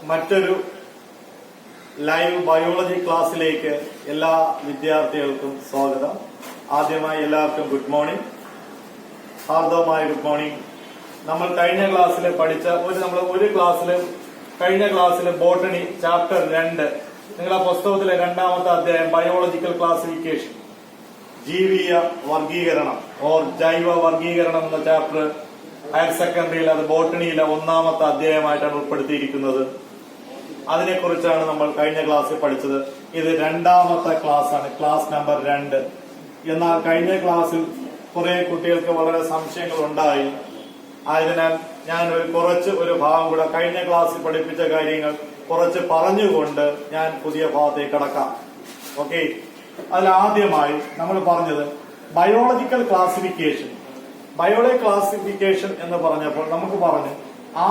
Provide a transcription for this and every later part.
മറ്റൊരു live biology ക്ലാസ്സിലേക്ക് എല്ലാ വിദ്യാർത്ഥികൾക്കും സ്വാഗതം. ആദ്യമായി എല്ലാവർക്കും ഗുഡ് മോർണിംഗ്, ഹാർദവമായ ഗുഡ് മോർണിംഗ്. നമ്മൾ കഴിഞ്ഞ ക്ലാസ്സിൽ പഠിച്ച കഴിഞ്ഞ ക്ലാസ്സിൽ ബോട്ടണി ചാപ്റ്റർ 2 നിങ്ങളെ പുസ്തകത്തിലെ 2ാമത്തെ അധ്യായം ബയോളജിക്കൽ ക്ലാസിഫിക്കേഷൻ, ജീവിയ വർഗീകരണം ഓർ ജൈവ വർഗീകരണം എന്ന ചാപ്റ്റർ ഹയർ സെക്കൻഡറിയിൽ, അത് ബോട്ടണിയിലെ 1ാമത്തെ അധ്യായമായിട്ടാണ് ഉൾപ്പെടുത്തിയിരിക്കുന്നത്. അതിനെക്കുറിച്ചാണ് നമ്മൾ കഴിഞ്ഞ ക്ലാസ്സിൽ പഠിച്ചത്. ഇത് 2ാമത്തെ ക്ലാസ് ആണ്, ക്ലാസ് നമ്പർ 2. എന്നാൽ കഴിഞ്ഞ ക്ലാസ്സിൽ കുറെ കുട്ടികൾക്ക് വളരെ സംശയങ്ങൾ ഉണ്ടായി. ആയതിനാൽ ഞാൻ ഒരു ഭാഗം കൂടെ കഴിഞ്ഞ ക്ലാസ്സിൽ പഠിപ്പിച്ച കാര്യങ്ങൾ കുറച്ച് പറഞ്ഞുകൊണ്ട് ഞാൻ പുതിയ ഭാഗത്തേക്ക് കടക്കാം. ഓക്കെ, അതിൽ ആദ്യമായി നമ്മൾ പറഞ്ഞത് ബയോളജിക്കൽ ക്ലാസിഫിക്കേഷൻ. ബയോളജിക്കൽ ക്ലാസിഫിക്കേഷൻ എന്ന് പറഞ്ഞപ്പോൾ നമുക്ക് പറഞ്ഞു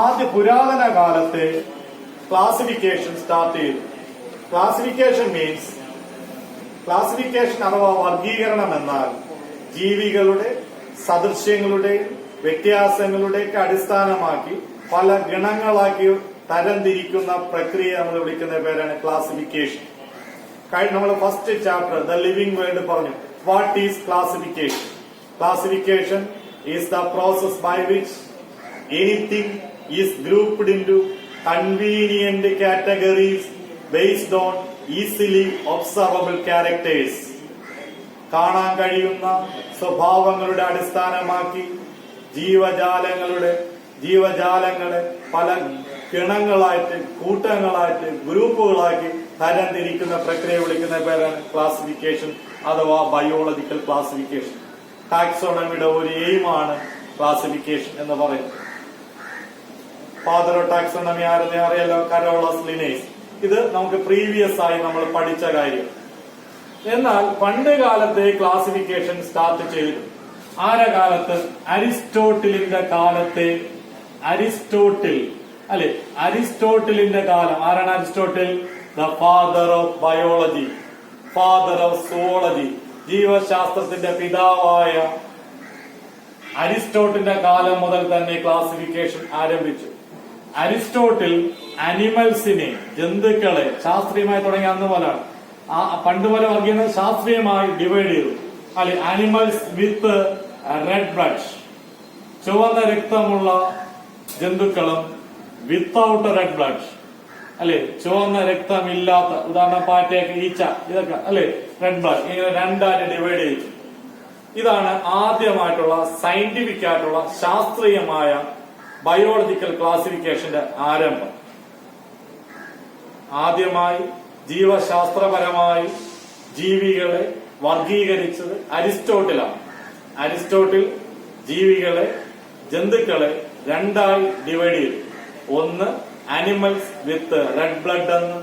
ആദ്യ പുരാതന കാലത്തെ ക്ലാസിഫിക്കേഷൻ സ്റ്റാർട്ട് ചെയ്തു. ക്ലാസിഫിക്കേഷൻ അഥവാ വർഗീകരണം എന്നാൽ ജീവികളുടെ സദൃശ്യങ്ങളുടെ വ്യത്യാസങ്ങളുടെയൊക്കെ അടിസ്ഥാനമാക്കി പല ഗണങ്ങളാക്കി തരംതിരിക്കുന്ന പ്രക്രിയ നമ്മൾ വിളിക്കുന്ന പേരാണ് ക്ലാസിഫിക്കേഷൻ. നമ്മൾ first chapter the living world പറഞ്ഞു. What is classification? Classification is the process by which anything is grouped into convenient categories based on easily observable characters. കാണാൻ കഴിയുന്ന സ്വഭാവങ്ങളുടെ അടിസ്ഥാനമാക്കി ജീവജാലങ്ങളെ പല ഗണങ്ങളായിട്ട്, കൂട്ടങ്ങളായിട്ട്, ഗ്രൂപ്പുകളാക്കി തരംതിരിക്കുന്ന പ്രക്രിയ വിളിക്കുന്ന പേരാണ് ക്ലാസിഫിക്കേഷൻ അഥവാ ബയോളജിക്കൽ ക്ലാസിഫിക്കേഷൻ. ടാക്സോണമിയുടെ ഒരു എയിമാണ് ക്ലാസിഫിക്കേഷൻ എന്ന് പറയുന്നത്. ഫാദർ ഓഫ് ടാക്സോണമി ആരെന്ന് അറിയാലോ, കരോളസ് ലിനേസ്. ഇത് നമുക്ക് പ്രീവിയസ് ആയി നമ്മൾ പഠിച്ച കാര്യം. എന്നാൽ പണ്ട് കാലത്തെ ക്ലാസിഫിക്കേഷൻ സ്റ്റാർട്ട് ചെയ്തു. ആരെ കാലത്ത്? അരിസ്റ്റോട്ടിലിന്റെ കാലത്തെ. അരിസ്റ്റോട്ടിലിന്റെ കാലം. ആരാണ് Aristotle? The father of biology, father of zoology, ജീവശാസ്ത്രത്തിന്റെ പിതാവായ അരിസ്റ്റോട്ടിലിന്റെ കാലം മുതൽ തന്നെ ക്ലാസിഫിക്കേഷൻ ആരംഭിച്ചു. അരിസ്റ്റോട്ടിൽ അനിമൽസിനെ, ജന്തുക്കളെ ശാസ്ത്രീയമായി തുടങ്ങിയ അന്ന് പോലാണ്. പണ്ട് പോലെ വർഗീകരണം ശാസ്ത്രീയമായി ഡിവൈഡ് ചെയ്തു. അല്ലെ, അനിമൽസ് വിത്ത് റെഡ് ബ്ലഡ്, ചുവന്ന രക്തമുള്ള ജന്തുക്കളും വിത്തൌട്ട് റെഡ് ബ്ലഡ്, അല്ലെ ചുവന്ന രക്തമില്ലാത്ത, ഉദാഹരണം പാറ്റയൊക്കെ, ഈച്ച, ഇതൊക്കെ അല്ലെ റെഡ് ബ്ലഡ്. ഇങ്ങനെ രണ്ടായിട്ട് ഡിവൈഡ് ചെയ്തു. ഇതാണ് ആദ്യമായിട്ടുള്ള സയന്റിഫിക് ആയിട്ടുള്ള ശാസ്ത്രീയമായ ബയോളജിക്കൽ ക്ലാസിഫിക്കേഷന്റെ ആരംഭം. ആദ്യമായി ജീവശാസ്ത്രപരമായി ജീവികളെ വർഗീകരിച്ചത് അരിസ്റ്റോട്ടിലാണ്. അരിസ്റ്റോട്ടിൽ ജന്തുക്കളെ രണ്ടായി ഡിവൈഡ് ചെയ്തു. ഒന്ന് അനിമൽസ് വിത്ത് റെഡ് ബ്ലഡ് എന്ന്,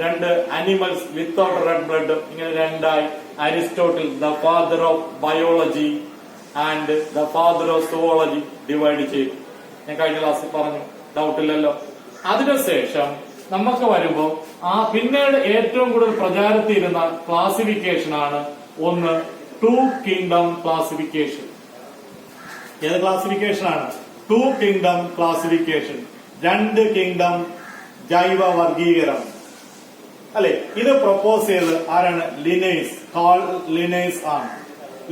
രണ്ട് അനിമൽസ് വിത്തൗട്ട് റെഡ് ബ്ലഡ്. ഇങ്ങനെ രണ്ടായി Aristotle the father of biology and the father of zoology divide ചെയ്തു. ഞാൻ കഴിഞ്ഞ ക്ലാസ്സിൽ പറഞ്ഞു, ഡൗട്ടില്ലല്ലോ. അതിനുശേഷം നമുക്ക് വരുമ്പോൾ പിന്നീട് ഏറ്റവും കൂടുതൽ പ്രചാരത്തിയിരുന്ന ക്ലാസിഫിക്കേഷൻ ആണ് ഒന്ന് ടു കിങ്ഡം ക്ലാസിഫിക്കേഷൻ. ഏത് ക്ലാസിഫിക്കേഷൻ ആണ്? Two kingdom classification. 2 കിങ്ഡം ജൈവ വർഗീകരണം. അല്ലെ, ഇത് പ്രപ്പോസ് ചെയ്തത് ആരാണ്? ലിനേസ്. ലിനേസ് ആണ്.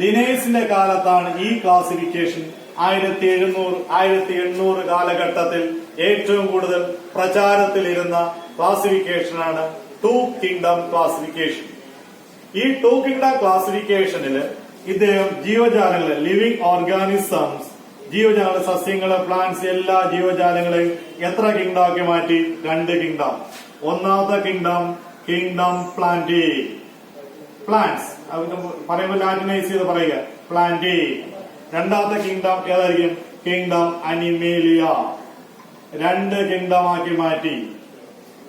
ലിനേസിന്റെ കാലത്താണ് ഈ ക്ലാസിഫിക്കേഷൻ 1800 കാലഘട്ടത്തിൽ ഏറ്റവും കൂടുതൽ പ്രചാരത്തിലിരുന്ന ക്ലാസിഫിക്കേഷനാണ് ടു കിങ്ഡം ക്ലാസിഫിക്കേഷൻ. ഈ ടു കിങ്ഡം ക്ലാസിഫിക്കേഷനില് ഇദ്ദേഹം ജീവജാലങ്ങളെ, ലിവിംഗ് ഓർഗാനിസംസ്, ജീവജാല, സസ്യങ്ങള്, പ്ലാന്റ്സ്, എല്ലാ ജീവജാലങ്ങളെയും എത്ര കിങ്ഡമാക്കി മാറ്റി? 2 കിങ്ഡം. ഒന്നാമത്തെ കിങ്ഡം പ്ലാന്റേ, പ്ലാന്റ്സ് പറയുമ്പോൾ ലാറ്റിനൈസ് ചെയ്ത് പറയുക, പ്ലാന്റേ. രണ്ടാമത്തെ കിങ്ഡം ഏതായിരിക്കും? Kingdom Animalia. 2 കിങ്ഡമാക്കി മാറ്റി.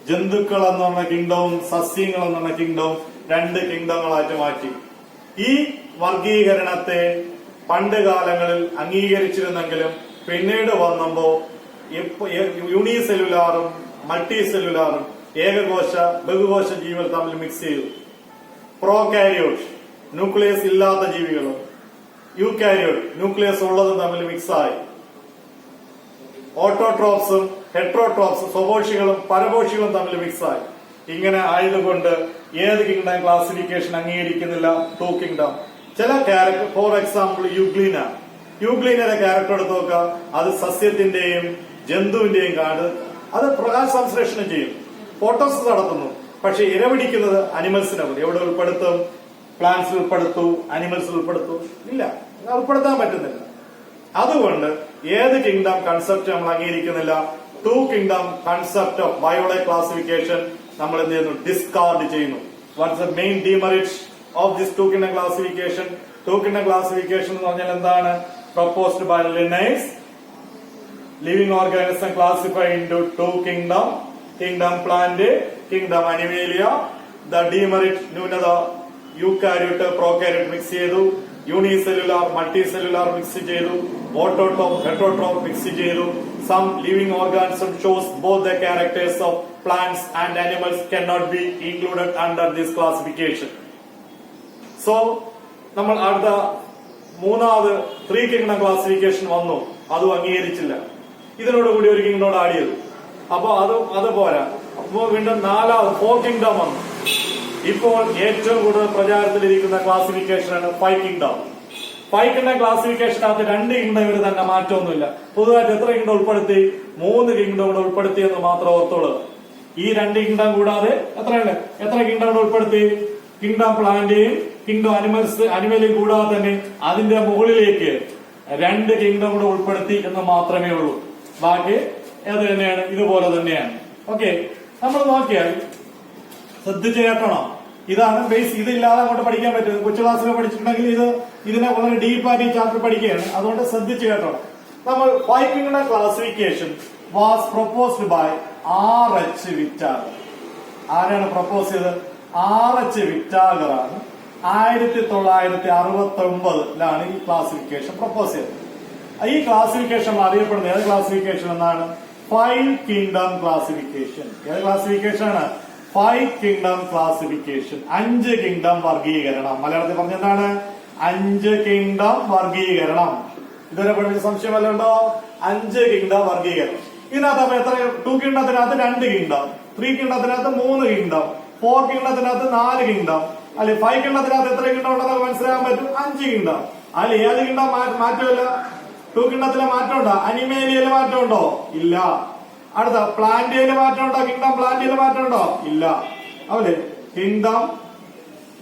ജന്തുക്കൾ എന്നുള്ള കിങ്ഡവും സസ്യങ്ങൾ എന്നുള്ള കിങ്ഡവും 2 കിങ്ഡങ്ങളായിട്ട് മാറ്റി. ഈ വർഗീകരണത്തെ പണ്ട് കാലങ്ങളിൽ അംഗീകരിച്ചിരുന്നെങ്കിലും പിന്നീട് വന്നപ്പോ യൂണിസെല്ലുലാറും മൾട്ടി സെല്ലുലാറും ഏകകോശ ബഹുകോശ ജീവികൾ തമ്മിൽ മിക്സ് ചെയ്തു. പ്രോകാരിയോട്ട്, ന്യൂക്ലിയസ് ഇല്ലാത്ത ജീവികളും യൂകാരിയോട്ട്, ന്യൂക്ലിയസ് ഉള്ളതും തമ്മിൽ മിക്സായി. ഓട്ടോട്രോപ്സും ഹെട്രോട്രോപ്സ് സ്വപോഷികളും പരപോഷികളും തമ്മിൽ മിക്സായി. ഇങ്ങനെ ആയതുകൊണ്ട് ഏത് കിങ്ഡം ക്ലാസിഫിക്കേഷൻ അംഗീകരിക്കുന്നില്ല? 2 കിങ്ഡം. ചില ക്യാരക്ടർ, ഫോർ എക്സാമ്പിൾ യുഗ്ലീന. യുഗ്ലീനയുടെ ക്യാരക്ടർ എടുത്ത് നോക്കുക. അത് സസ്യത്തിന്റെയും ജന്തുവിന്റെയും കാട്, അത് പ്രകാശ സംശ്ലേഷണം ചെയ്യും, ഫോട്ടോസിസ് നടത്തുന്നു. പക്ഷെ ഇരപിടിക്കുന്നത് അനിമൽസിനെ പോലെ. എവിടെ ഉൾപ്പെടുത്തും? പ്ലാന്റ്സിൽ ഉൾപ്പെടുത്തു, അനിമൽസിൽ ഉൾപ്പെടുത്തു? ഇല്ല, ഉൾപ്പെടുത്താൻ പറ്റുന്നില്ല. അതുകൊണ്ട് ഏത് കിങ്ഡം കൺസെപ്റ്റ് നമ്മൾ അംഗീകരിക്കുന്നില്ല? 2 kingdom concept of biology classification നമ്മൾ എന്ത് ചെയ്യുന്നു? ഡിസ്കാർഡ് ചെയ്യുന്നു. What's the main demerit of this 2 kingdom classification? 2 kingdom classification എന്ന് പറഞ്ഞാൽ എന്താണ്? Proposed by Linnaeus. Living organism classified into 2 kingdom: kingdom plant, kingdom animalia. The demerit, ന്യൂനത, യൂക്കാരിയോട്ട് പ്രോകാരിയോട്ട് മിക്സ് ചെയ്തു, unicellular multicellular mix ചെയ്തു, autotroph heterotroph mix ചെയ്തു. Some living organism shows both the characters of plants and animals cannot be included under this classification. So, നമ്മൾ അടുത്ത മൂന്നാമത് 3 kingdom classification വന്നു, അതും അംഗീകരിച്ചില്ല. ഇതിനോടുകൂടി ഒരു കിങ്ഡം ആഡ് ചെയ്തു. അപ്പൊ അത് പോരാ. അപ്പോ വീണ്ടും 4 കിങ്ഡം വന്നു. ഇപ്പോൾ ഏറ്റവും കൂടുതൽ പ്രചാരത്തിലിരിക്കുന്ന ക്ലാസിഫിക്കേഷനാണ് 5 കിങ്ഡം. 5 കിങ്ഡം ക്ലാസിഫിക്കേഷനകത്ത് 2 കിങ്ഡം ഇവർ തന്നെ, മാറ്റമൊന്നുമില്ല. പുതുതായിട്ട് എത്ര കിങ്ഡം ഉൾപ്പെടുത്തി? 3 കിങ്ഡം കൂടെ ഉൾപ്പെടുത്തി എന്ന് മാത്രം ഓർത്തോളൂ. ഈ 2 കിങ്ഡം കൂടാതെ എത്ര കിങ്ഡം കൂടെ ഉൾപ്പെടുത്തി? കിങ്ഡം പ്ലാന്റേയും കിങ്ഡം അനിമലേയും കൂടാതെ തന്നെ അതിന്റെ മുകളിലേക്ക് 2 കിങ്ഡം കൂടെ ഉൾപ്പെടുത്തി എന്ന് മാത്രമേ ഉള്ളൂ. ബാക്കി ഏത് തന്നെയാണ്? ഇതുപോലെ തന്നെയാണ്. ഓക്കെ, നമ്മൾ നോക്കിയാൽ ശ്രദ്ധിച്ച് കേട്ടണം. ഇതാണ് ബേസ്. ഇതില്ലാതെ അങ്ങോട്ട് പഠിക്കാൻ പറ്റും. കൊച്ചു ക്ലാസ്സിൽ പഠിച്ചിട്ടുണ്ടെങ്കിൽ ഇതിനെ വളരെ ഡീപ്പായിട്ട് ഈ ചാപ്റ്റർ പഠിക്കുകയാണ്. അതുകൊണ്ട് ശ്രദ്ധിച്ച് കേട്ടോ. നമ്മൾ 5 kingdom classification was proposed by R.H. Whittaker. ആരാണ് പ്രൊപ്പോസ് ചെയ്തത്? R.H. വിറ്റാഗർ ആണ് 1969 ഈ ക്ലാസിഫിക്കേഷൻ പ്രൊപ്പോസ് ചെയ്തത്. ഈ ക്ലാസിഫിക്കേഷൻ അറിയപ്പെടുന്ന ഏത് ക്ലാസിഫിക്കേഷൻ എന്നാണ്? 5 കിങ്ഡം ക്ലാസിഫിക്കേഷൻ. ഏത് ക്ലാസിഫിക്കേഷൻ ആണ്? 5 കിങ്ഡം ക്ലാസിഫിക്കേഷൻ. 5 കിങ്ഡം വർഗീകരണം. മലയാളത്തിൽ പറഞ്ഞെന്താണ്? 5 കിങ്ഡം വർഗീകരണം. ഇതുവരെ പഠിച്ച സംശയം വല്ല ഉണ്ടോ? 5 കിങ്ഡം വർഗീകരണം. ഇതിനകത്ത് അപ്പൊ എത്ര? 2 കിങ്ഡത്തിനകത്ത് 2 കിങ്ഡം, 3 കിങ്ഡത്തിനകത്ത് 3 കിങ്ഡം, 4 കിങ്ഡത്തിനകത്ത് 4 കിങ്ഡം, അല്ലെ 5 കിങ്ഡത്തിനകത്ത് എത്ര കിങ്ഡം ഉണ്ടെന്ന് മനസ്സിലാക്കാൻ പറ്റും? 5 കിങ്ഡം. അല്ലെ ഏത് കിങ്ഡം മാറ്റമില്ല? 2 കിങ്ഡത്തിലെ മാറ്റമുണ്ടോ? അനിമേലിയയില് മാറ്റമുണ്ടോ? ഇല്ല. അടുത്ത പ്ലാന്റിയയില് മാറ്റമുണ്ടോ? കിങ്ഡം പ്ലാന്റിയയില് മാറ്റമുണ്ടോ? ഇല്ല. അവല് കിങ്ഡം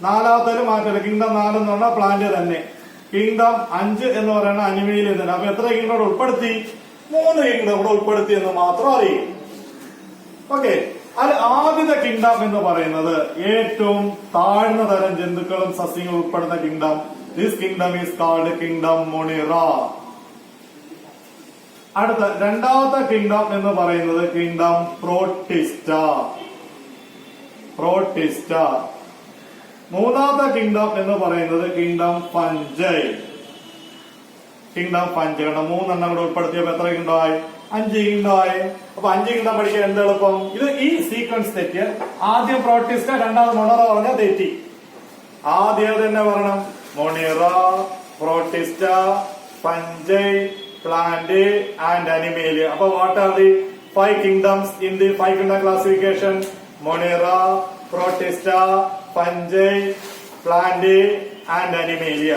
4 മാറ്റമില്ല. കിങ്ഡം 4 എന്ന് പറഞ്ഞാൽ പ്ലാന്റ് തന്നെ. കിങ്ഡം 5 എന്ന് പറയുന്ന അനിമേലിയ തന്നെ. അപ്പൊ എത്ര കിങ്ഡം ഉൾപ്പെടുത്തി? 3 കിങ്ഡം കൂടെ ഉൾപ്പെടുത്തി എന്ന് മാത്രം അറിയും. ഓക്കെ, അത് ആദ്യത്തെ കിങ്ഡം എന്ന് പറയുന്നത് ഏറ്റവും താഴ്ന്ന തരം ജന്തുക്കളും സസ്യങ്ങളും ഉൾപ്പെടുന്ന kingdom. This kingdom is called kingdom Monera. അടുത്ത രണ്ടാമത്തെ കിങ്ഡം എന്ന് പറയുന്നത് കിങ്ഡം പ്രോട്ടിസ്റ്റ. മൂന്നാമത്തെ കിങ്ഡം എന്ന് പറയുന്നത് കിങ്ഡം ഫഞ്ചൈ. കാരണം 3 കൂടെ ഉൾപ്പെടുത്തിയപ്പോ എത്ര കിങ്ഡം ആയി? 5 കിങ്ഡം ആയി. അപ്പൊ 5 കിങ്ഡം പഠിക്കാൻ എന്ത് എളുപ്പം? ഇത് ഈ സീക്വൻസ് തെറ്റിയ ആദ്യം പ്രോട്ടിസ്റ്റ, രണ്ടാമത് മൊണറ പറഞ്ഞാൽ തെറ്റി. ആദ്യം തന്നെ പറയണം: monera, protista, fungi, plant and animalia. അപ്പൊ what are the 5 kingdoms in the 5 kingdom classification? Monera, protista, fungi, plant and animalia.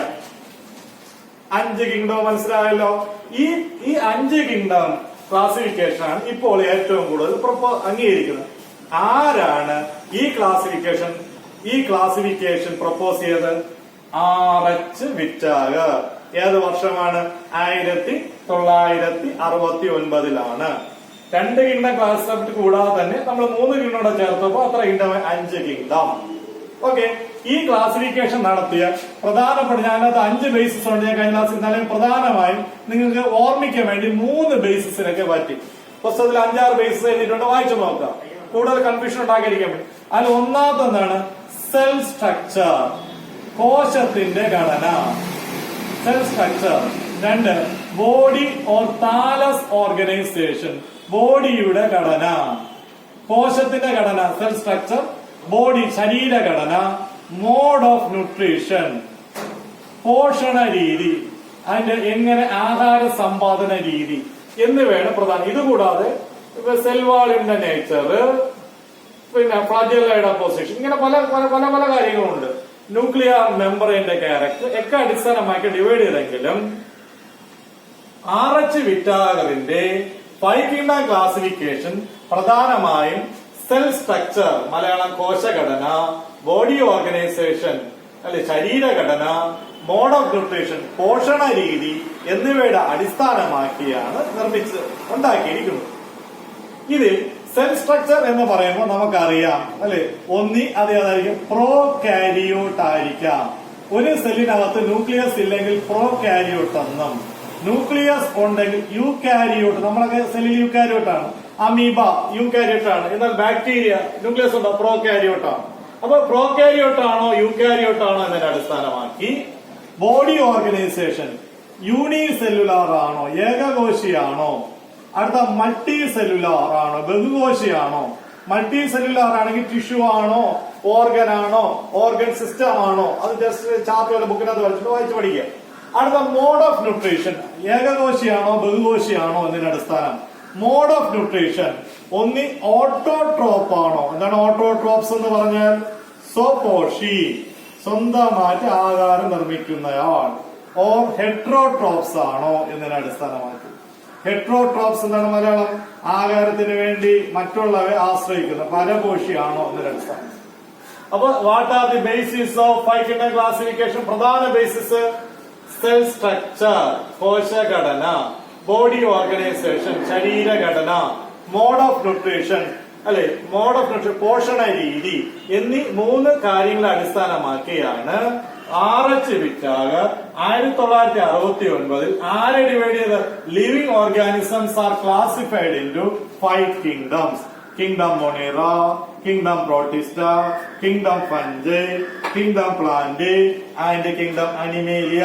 5 kingdom മനസ്സിലായല്ലോ. ഈ 5 കിങ്ഡം ക്ലാസിഫിക്കേഷൻ ആണ് ഇപ്പോൾ ഏറ്റവും കൂടുതൽ അംഗീകരിക്കുന്നത്. ആരാണ് ഈ ക്ലാസിഫിക്കേഷൻ പ്രപ്പോസ് ചെയ്തത്? R.H. വിറ്റാഗർ. ഏത് വർഷമാണ്? 1969. 2 കിങ്ഡം ക്ലാസിഫിക്കേഷൻ കൂടാതെ തന്നെ നമ്മൾ 3 കിങ്ഡം ചേർത്തപ്പോ അത്ര കിങ്ഡം 5 കിങ്ഡം. ഓക്കെ, ഈ ക്ലാസിഫിക്കേഷൻ നടത്തിയ പ്രധാനപ്പെട്ട, ഞാനത് 5 ബേസിസ് ഉണ്ട്. ഞാൻ കഴിഞ്ഞ ക്ലാസ്സിൽ എന്നാലും പ്രധാനമായും നിങ്ങൾക്ക് ഓർമ്മിക്കാൻ വേണ്ടി 3 ബേസിസിനൊക്കെ പറ്റി. പുസ്തകത്തിൽ 5-6 ബേസിസ് എഴുതിയിട്ടുണ്ട്, വായിച്ചു നോക്കാം, കൂടുതൽ കൺഫ്യൂഷൻ ഉണ്ടാക്കിയിരിക്കാൻ പറ്റും. അതിൽ ഒന്നാമത്തെ എന്താണ്? സെൽ സ്ട്രക്ചർ, കോശത്തിന്റെ ഘടന. Cell structure. 2 body or thallus organisation, ബോഡിയുടെ ഘടന. കോശത്തിന്റെ ഘടന സെൽ സ്ട്രക്ചർ, ബോഡി ശരീരഘടന, മോഡ് ഓഫ് ന്യൂട്രീഷൻ പോഷണ രീതി, അതിന്റെ എങ്ങനെ ആഹാര സമ്പാദന രീതി എന്നിവയാണ് പ്രധാനം. ഇതുകൂടാതെ ഇപ്പൊ സെൽ വാളിന്റെ നേച്ചർ, പിന്നെ ഫ്ലാജെല്ലയുടെ പൊസിഷൻ, ഇങ്ങനെ പല പല പല പല കാര്യങ്ങളുണ്ട്. ന്യൂക്ലിയർ മെമ്പറിന്റെ ക്യാരക്ടർ ഒക്കെ അടിസ്ഥാനമാക്കി ഡിവൈഡ് ചെയ്തെങ്കിലും RH വിറ്റാഗറിന്റെ 5 കിങ്ഡം ക്ലാസിഫിക്കേഷൻ പ്രധാനമായും സെൽ സ്ട്രക്ചർ, മലയാളം കോശഘടന, ബോഡി ഓർഗനൈസേഷൻ അല്ലെ ശരീരഘടന, മോഡ് ഓഫ് ന്യൂട്രീഷൻ പോഷണ രീതി എന്നിവയുടെ അടിസ്ഥാനമാക്കിയാണ് ഉണ്ടാക്കിയിരിക്കുന്നത്. ഇതിൽ സെൽ സ്ട്രക്ചർ എന്ന് പറയുമ്പോൾ നമുക്കറിയാം അല്ലെ, അത് ഏതായിരിക്കും? പ്രോ കാരിയോട്ട് ആയിരിക്കാം. ഒരു സെല്ലിനകത്ത് ന്യൂക്ലിയസ് ഇല്ലെങ്കിൽ പ്രോ കാരിയോട്ട് എന്നും, ന്യൂക്ലിയസ് ഉണ്ടെങ്കിൽ യു കാരിയോട്ട്, നമ്മളൊക്കെ സെല്ലിൽ യു കാരിയോട്ട് ആണ്, അമീബ യു കാരിയോട്ട് ആണ്, എന്നാൽ ബാക്ടീരിയ ന്യൂക്ലിയസ് ഉണ്ടോ? പ്രോ കാരിയോട്ട് ആണ്. അപ്പൊ പ്രോ കാരിയോട്ട് ആണോ യു കാരിയോട്ട് ആണോ എന്നതിനെ അടിസ്ഥാനമാക്കി ബോഡി ഓർഗനൈസേഷൻ യൂണി സെല്ലുലാർ ആണോ, ഏകകോശിയാണോ, അടുത്ത മൾട്ടി സെല്ലുലാർ ആണോ, ബഹുകോശിയാണോ? മൾട്ടി സെല്ലുലാർ ആണെങ്കിൽ ടിഷ്യൂ ആണോ, ഓർഗൻ ആണോ, ഓർഗൻ സിസ്റ്റം ആണോ? അത് ജസ്റ്റ് ചാർട്ട് വല്ല ബുക്കിനകത്ത് വായിച്ചു പഠിക്കുക. അടുത്ത മോഡ് ഓഫ് ന്യൂട്രീഷൻ, ഏകകോശിയാണോ ബഹുകോശിയാണോ എന്നതിന്റെ അടിസ്ഥാനം. മോഡ് ഓഫ് ന്യൂട്രീഷൻ ഒന്നി ഓട്ടോട്രോപ്പ് ആണോ? എന്താണ് ഓട്ടോട്രോപ്സ് എന്ന് പറഞ്ഞാൽ? സ്വപോഷി, സ്വന്തമായിട്ട് ആഹാരം നിർമ്മിക്കുന്നയാൾ. ഓർ ഹെട്രോട്രോപ്സ് ആണോ എന്നതിനെ അടിസ്ഥാനമാക്കി. ഹെട്രോട്രോപ്സ് എന്താണ് മലയാളം? ആഹാരത്തിന് വേണ്ടി മറ്റുള്ളവരെ ആശ്രയിക്കുന്ന, പരപോഷിയാണോ എന്നൊരു അടിസ്ഥാനം. അപ്പൊ what are the basis of 5 kingdom classification? പ്രധാന ബേസിസ് സെൽ സ്ട്രക്ചർ, കോശഘടന, ബോഡി ഓർഗനൈസേഷൻ ശരീരഘടന, മോഡ് ഓഫ് ന്യൂട്രീഷൻ അല്ലെ, മോഡ് ഓഫ് ന്യൂട്രീഷൻ പോഷണ രീതി എന്നീ 3 കാര്യങ്ങളെ അടിസ്ഥാനമാക്കിയാണ് RH വിറ്റാഗർ 1969 ആരെ ഡിവൈഡ് ചെയ്ത്? Living organisms are classified into 5 kingdoms. Kingdom Monera, kingdom protista, kingdom fungi, kingdom plant and kingdom Animalia.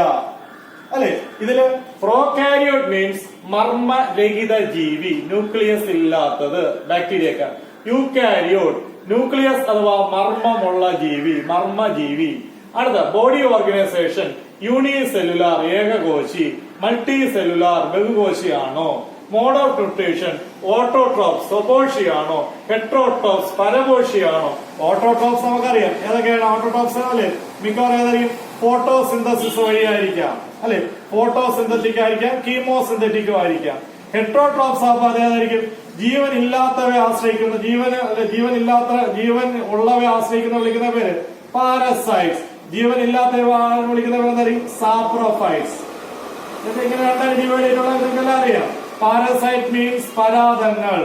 അല്ലെ, ഇതില് പ്രോകാരിയോട്ട് മീൻസ് മർമ്മരഹിത ജീവി, ന്യൂക്ലിയസ് ഇല്ലാത്തത്, ബാക്ടീരിയക്ക. യൂകാരിയോട്ട് ന്യൂക്ലിയസ് അഥവാ മർമ്മമുള്ള ജീവി, മർമ്മജീവി. അടുത്ത ബോഡി ഓർഗനൈസേഷൻ യൂണി സെല്ലുലാർ, ഏകകോശി, മൾട്ടി സെല്ലുലാർ, ബഹുകോശിയാണോ? മോഡ് ഓഫ് ന്യൂട്രീഷൻ ഓട്ടോട്രോപ്സ്, സ്വപോഷിയാണോ? ഹെട്രോട്രോപ്സ്, പരപോഷിയാണോ? ഓട്ടോട്രോപ്സ് നമുക്കറിയാം ഏതൊക്കെയാണ് ഓട്ടോട്രോപ്സ് അല്ലെ, മിക്കവാറും ഏതായിരിക്കും? ഫോട്ടോസിന്തസിസ് വഴിയായിരിക്കാം അല്ലെ, ഫോട്ടോസിന്തറ്റിക് ആയിരിക്കാം, കീമോസിന്തറ്റിക്കും ആയിരിക്കാം. ഹെട്രോട്രോപ്സ് ആകുമ്പോൾ അതേതായിരിക്കും? ജീവൻ ഇല്ലാത്തവയെ ആശ്രയിക്കുന്ന, ജീവൻ ഉള്ളവയെ ആശ്രയിക്കുന്ന വിളിക്കുന്ന പേര് പാരസൈറ്റ്സ്. ജീവൻ ഇല്ലാത്തവയെ വിളിക്കുന്ന പേര് എന്തായിരിക്കും? സാപ്രോഫൈറ്റ്സ്. ഇങ്ങനെ രണ്ടായി ഡിവൈഡ് ചെയ്തിട്ടുള്ള നിങ്ങൾക്കെല്ലാം അറിയാം. പാരസൈറ്റ് മീൻസ് പരാതങ്ങൾ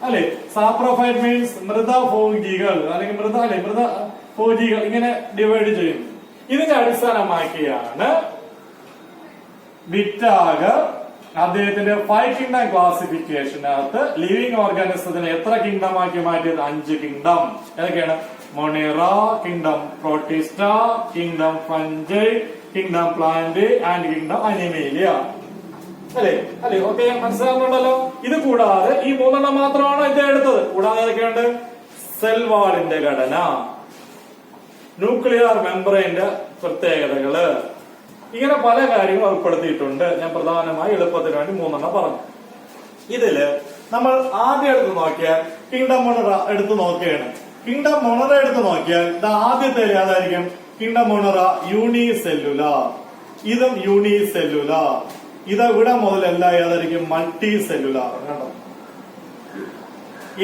അല്ലെ, സാപ്രോഫൈറ്റ് മീൻസ് മൃതഭോജികൾ അല്ലെങ്കിൽ മൃതഭോജികൾ, ഇങ്ങനെ ഡിവൈഡ് ചെയ്യും. ഇതിന്റെ അടിസ്ഥാനമാക്കിയാണ് വിറ്റാഗർ അദ്ദേഹത്തിന്റെ 5 കിങ്ഡം ക്ലാസിഫിക്കേഷനകത്ത് ലിവിംഗ് ഓർഗാനിസത്തിനെ എത്ര കിങ്ഡം ആക്കി മാറ്റിയത്? 5 കിങ്ഡം. ഏതൊക്കെയാണ്? Monera, kingdom protista, kingdom fungi, kingdom plant and kingdom Animalia. അല്ലെ, ഓക്കെ, മനസ്സിലാവുന്നുണ്ടല്ലോ. ഇത് കൂടാതെ ഈ 3 മാത്രമാണ് ഇത് എടുത്തത്. കൂടാതെ ഏതൊക്കെയുണ്ട്? സെൽ വാളിന്റെ ഘടന, ന്യൂക്ലിയർ മെമ്പറിന്റെ പ്രത്യേകതകള്, ഇങ്ങനെ പല കാര്യങ്ങളും ഉൾപ്പെടുത്തിയിട്ടുണ്ട്. ഞാൻ പ്രധാനമായി എളുപ്പത്തിന് വേണ്ടി 3 പറഞ്ഞു. ഇതില് നമ്മൾ ആദ്യം എടുത്ത് നോക്കിയാൽ കിങ്ഡം മൊണറ എടുത്ത് നോക്കുകയാണ്. കിങ്ഡം മൊണറ എടുത്ത് നോക്കിയാൽ ഇത് ആദ്യത്തെ ഏതായിരിക്കും? കിങ്ഡം മൊണറ യൂണി സെല്ലുലാർ, ഇതും യൂണി സെല്ലുലാർ. ഇത് ഇവിടെ മുതലല്ല ഏതായിരിക്കും? Multi cellular. കണ്ടോ,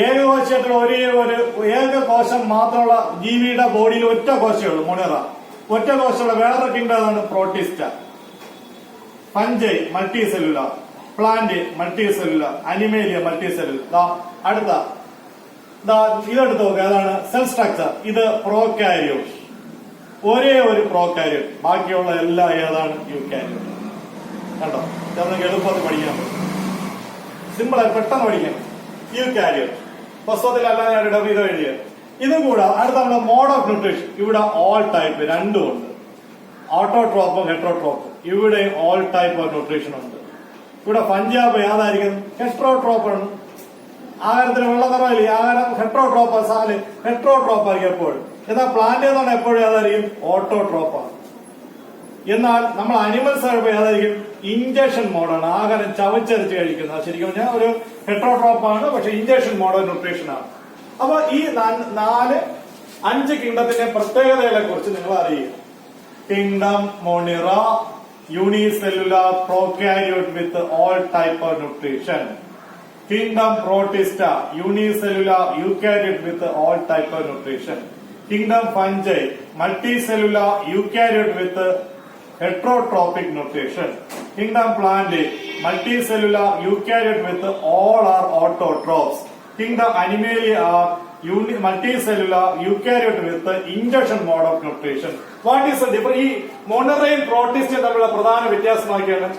ഏകകോശത്തിലുള്ള ഒരു ഏകകോശം മാത്രമുള്ള ജീവിയുടെ ബോഡിയിൽ ഒറ്റ കോശമേ ഉള്ളൂ മൊണറ. ഒറ്റ കോശമുള്ള വേറൊരു കിങ്ഡം ആണ് protista. Fungi multi cellular, plant multi cellular, Animalia multi cellular. അടുത്ത ഇതെടുത്ത് നോക്കുക, അതാണ് സെൽ സ്ട്രക്ചർ. ഇത് പ്രോകാരിയോട്ട്, ഒരേ ഒരു പ്രോകാരിയോട്ട്. ബാക്കിയുള്ള എല്ലാം ഏതാണ്? യൂകാരിയോട്ട്. കണ്ടോ, നമുക്ക് എളുപ്പത്തിൽ പഠിക്കാൻ പറ്റും, സിമ്പിളായി പെട്ടെന്ന് പഠിക്കാം. യൂകാരിയോട്ട് പുസ്തകത്തിലല്ല ഞാൻ ഇത് എഴുതിയത്. ഇതും കൂടെ അടുത്ത നമ്മുടെ മോഡ് ഓഫ് ന്യൂട്രീഷൻ. ഇവിടെ ഓൾ ടൈപ്പ് രണ്ടും ഉണ്ട്, ഓട്ടോട്രോപ്പും ഹെട്രോട്രോപ്പും. ഇവിടെ ഓൾ ടൈപ്പ് ഓഫ് ന്യൂട്രീഷൻ ഉണ്ട്. ഇവിടെ പഞ്ചാബ് ഏതായിരിക്കും? ഹെട്രോട്രോപ്പ് ആണ്. ആഹാരത്തിന് വെള്ളം കുറവില്ലേ, ആഹാരം ഹെട്രോട്രോപ്പ് ആയിരിക്കും എപ്പോഴും. എന്നാൽ പ്ലാന്റ് എന്നാണ് എപ്പോഴും ഏതായിരിക്കും? ഓട്ടോട്രോപ്പാണ്. എന്നാൽ നമ്മൾ അനിമൽസ് ആയപ്പോൾ ഏതായിരിക്കും ഇഞ്ചക്ഷൻ മോഡാണ്, ആഹാരം ചവച്ചരച്ച് കഴിക്കുന്നത്. ശരിക്കും പറഞ്ഞാൽ ഒരു ഹെട്രോട്രോപ്പ് ആണ്, പക്ഷെ ഇഞ്ചക്ഷൻ മോഡ് ന്യൂട്രീഷൻ ആണ്. അപ്പൊ ഈ 5 കിങ്ഡത്തിന്റെ പ്രത്യേകതകളെ കുറിച്ച് നിങ്ങൾ അറിയുക. Kingdom monera, unicellular prokaryote with all type of nutrition. Kingdom protista, unicellular eukaryote with all type of nutrition. Kingdom fungi, multicellular eukaryote with heterotrophic nutrition. Kingdom Plantae, multicellular eukaryote with all are autotrophs. Kingdom Animalia are multicellular eukaryote with the injection mode of nutrition. What is the difference? ഈ മോണറയും പ്രോട്ടിസ്റ്റും തമ്മിലുള്ള പ്രധാന വ്യത്യാസം നോക്കിയാണ്.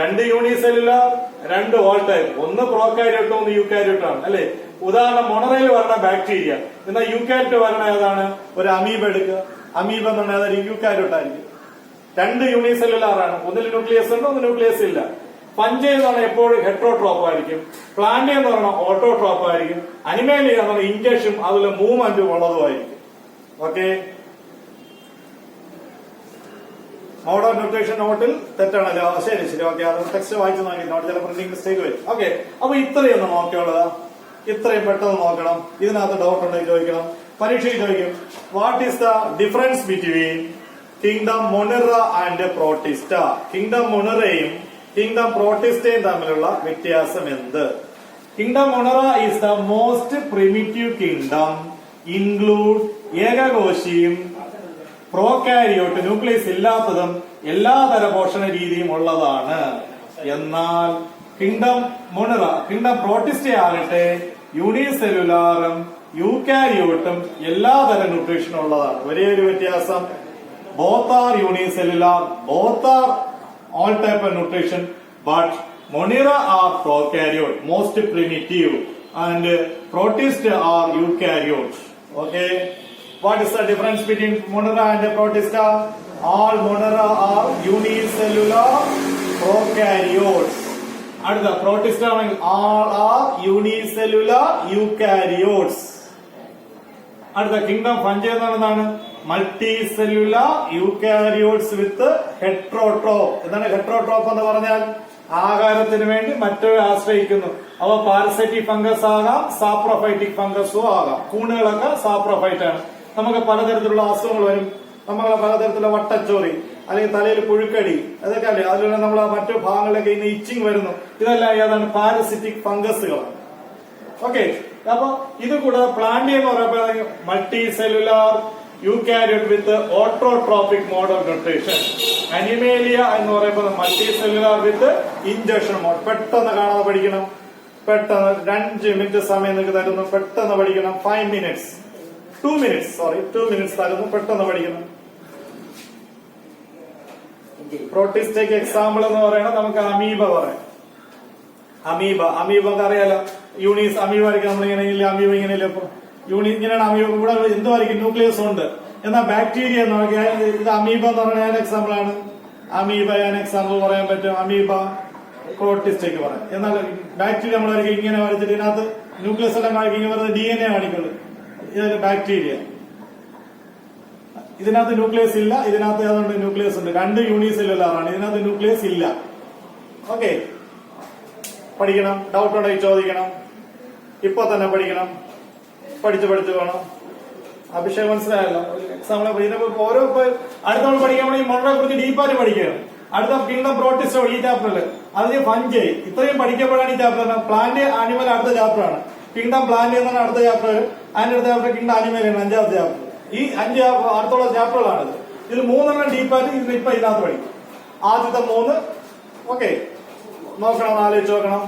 2 unicellular, 2 all type. ഒന്ന് പ്രോകാരിയോട്ടും ഒന്ന് യൂകാരിയോട്ടും ആണ് അല്ലെ. ഉദാഹരണം മോണറയിൽ വരണ ബാക്ടീരിയ, എന്നാൽ യൂകാരിയോട്ട് വരണ ഏതാണ്? ഒരു അമീബ എടുക്കുക. അമീബ എന്ന് പറഞ്ഞാൽ അതായത് യൂകാരിയോട്ട് ആയിരിക്കും. 2 യൂണിസെല്ലുലാർ ആണ്, ഒന്നിൽ ന്യൂക്ലിയസ് ഉണ്ട്, ഒന്ന് ന്യൂക്ലിയസ് ഇല്ല. ഫംജൈ എന്ന് പറഞ്ഞാൽ എപ്പോഴും ഹെട്രോട്രോപ്പ് ആയിരിക്കും. പ്ലാന്റേ എന്ന് പറഞ്ഞാൽ ഓട്ടോട്രോപ്പ് ആയിരിക്കും. അനിമേലിയ എന്ന് പറഞ്ഞാൽ ഇഞ്ചക്ഷൻ അതുപോലെ മൂവ്മെന്റും ഉള്ളതുമായിരിക്കും. ഓക്കെ, മോഡ് ഓഫ് ന്യൂട്രീഷൻ നോട്ടിൽ തെറ്റാണല്ലോ. ശരി ശരി, ഓക്കെ, അത് ടെക്സ്റ്റ് വായിച്ചു നോക്കി, നോട്ട് ചില പ്രിന്റിംഗ് മിസ്റ്റേക്ക് വരും. ഓക്കെ, അപ്പൊ ഇത്രയൊന്ന് നോക്കിയോളൂ, ഇത്രയും പെട്ടെന്ന് നോക്കണം. ഇതിനകത്ത് ഡൗട്ട് ഉണ്ടെങ്കിൽ ചോദിക്കണം, പരീക്ഷയിൽ ചോദിക്കും. What is the difference between kingdom monera and protista? Kingdom മൊണിറയും കിങ്ഡം പ്രോട്ടിസ്റ്റയും തമ്മിലുള്ള വ്യത്യാസം എന്ത്? Kingdom monera is the most primitive kingdom, include ഏകകോശിയും പ്രോകാരിയോട്ട് ന്യൂക്ലിയസ് ഇല്ലാത്തതും എല്ലാതര പോഷണ രീതിയും ഉള്ളതാണ്. എന്നാൽ കിങ്ഡം മൊണിറ, കിങ്ഡം പ്രോട്ടിസ്റ്റ ആകട്ടെ യൂണിസെല്ലുലാറും യൂകാരിയോട്ടും എല്ലാതരം ന്യൂട്രീഷനും ഉള്ളതാണ്. ഒരേ ഒരു വ്യത്യാസം, both are unicellular, both are all type of nutrition, but Monera are prokaryote, most primitive, and Protista are eukaryote. Okay, what is the difference between Monera and Protista? All Monera are unicellular prokaryotes, and the Protista all are unicellular eukaryotes. അടുത്ത kingdom ഫംജൈ എന്താണ്? Multicellular eukaryotes വിത്ത് ഹെട്രോട്രോപ്പ്. എന്താണ് ഹെട്രോട്രോപ്പ് എന്ന് പറഞ്ഞാൽ? ആഹാരത്തിന് വേണ്ടി മറ്റൊരു ആശ്രയിക്കുന്നു. അവ പാരസൈറ്റിക് ഫംഗസ് ആകാം, സാപ്രോഫൈറ്റിക് ഫംഗസും ആകാം. കൂണുകളൊക്കെ സാപ്രോഫൈറ്റ് ആണ്. നമുക്ക് പലതരത്തിലുള്ള അസുഖങ്ങൾ വരും. നമ്മളെ പലതരത്തിലുള്ള വട്ടച്ചോറി അല്ലെങ്കിൽ തലയിൽ പുഴുക്കടി, അതൊക്കെ അല്ലേ. അതിലൂടെ നമ്മളെ മറ്റു ഭാഗങ്ങളിലൊക്കെ ഇന്ന് ഇച്ചിങ് വരുന്നു. ഇതെല്ലാം ഏതാണ്? പാരസിറ്റിക് ഫംഗസുകളാണ്. ഓക്കെ, അപ്പൊ ഇത് കൂടാതെ പ്ലാന്റേ എന്ന് പറയുമ്പോൾ multicellular eukaryote with autotrophic mode of nutrition. Animalia എന്ന് പറയുമ്പോൾ multicellular with injection mode. പെട്ടെന്ന് കാണാതെ പഠിക്കണം, പെട്ടെന്ന് 5 മിനിറ്റ് സമയം നിങ്ങൾക്ക് തരുന്നു, പെട്ടെന്ന് പഠിക്കണം. 5 മിനിറ്റ്സ് 2 മിനിറ്റ്സ് സോറി 2 മിനിറ്റ്സ് തരുന്നു, പെട്ടെന്ന് പഠിക്കണം. പ്രോട്ടിസ്റ്റേക്ക് എക്സാമ്പിൾ എന്ന് പറയുന്നത് നമുക്ക് അമീബ പറയാം. അമീബ അറിയാലോ, യൂണീസ് അമീബ ആയിരിക്കും. നമ്മളിങ്ങനെ അമീബ ഇങ്ങനെയല്ലേ ഇങ്ങനെയാണ് അമീബ. ഇവിടെ എന്തുമായിരിക്കും? ന്യൂക്ലിയസ് ഉണ്ട്. എന്നാൽ ബാക്ടീരിയ എന്ന് പറഞ്ഞാൽ ഇത് അമീബ എന്ന് പറഞ്ഞാൽ എക്സാമ്പിൾ ആണ്. അമീബ ഞാൻ എക്സാമ്പിൾ പറയാൻ പറ്റും. അമീബ പ്രോട്ടിസ്റ്റേക്ക് പറയാം. എന്നാൽ ബാക്ടീരിയ നമ്മളായിരിക്കും ഇങ്ങനെ വരച്ചിട്ട് ഇതിനകത്ത് ന്യൂക്ലിയസ് എല്ലാം കാണിക്കും, ഇങ്ങനെ വരുന്നത് DNA കാണിക്കുള്ളൂ. ഇതൊരു ബാക്ടീരിയ. ഇതിനകത്ത് ന്യൂക്ലിയസ് ഇല്ല, ഇതിനകത്ത് ഏതാണ്ട് ന്യൂക്ലിയസ് ഉണ്ട്. 2 യൂണിസെല്ലുലാറാണ്, ഇതിനകത്ത് ന്യൂക്ലിയസ് ഇല്ല. ഓക്കെ, പഠിക്കണം. ഡൗട്ട് ഉണ്ടെങ്കിൽ ചോദിക്കണം. ഇപ്പൊ തന്നെ പഠിക്കണം. പഠിച്ചു വേണം. അഭിഷേക് മനസ്സിലായല്ലോ. എക്സാമ്പിൾ ഓരോ അടുത്തോളം പഠിക്കാൻ ഈ മോണറെ കുറിച്ച് ഡീപ്പായിട്ട് പഠിക്കുകയാണ്. അടുത്ത കിങ്ഡം പ്രോട്ടിസ്റ്റോ ഈ ചാപ്റ്ററിൽ, അതിന് ഫംജൈ, ഇത്രയും പഠിക്കപ്പെടാൻ ഈ ചാപ്റ്റർ. പ്ലാന്റ് ആനിമൽ അടുത്ത ചാപ്റ്ററാണ്. കിങ്ഡം പ്ലാന്റ് എന്നാണ് അടുത്ത ചാപ്റ്റർ. അതിന്റെ അടുത്ത ചാപ്റ്റർ കിങ്ഡം ആനിമലാണ് 5ാമത്തെ ചാപ്റ്റർ. ഈ 5 അടുത്തുള്ള ചാപ്റ്ററുകളാണിത്. ഇതിൽ 3 ഡീപ്പായിട്ട് ഇപ്പൊ ഇതിനകത്ത് പഠിക്കും. ആദ്യത്തെ 3 ഓക്കെ നോക്കണം, ആലോചിച്ച് നോക്കണം.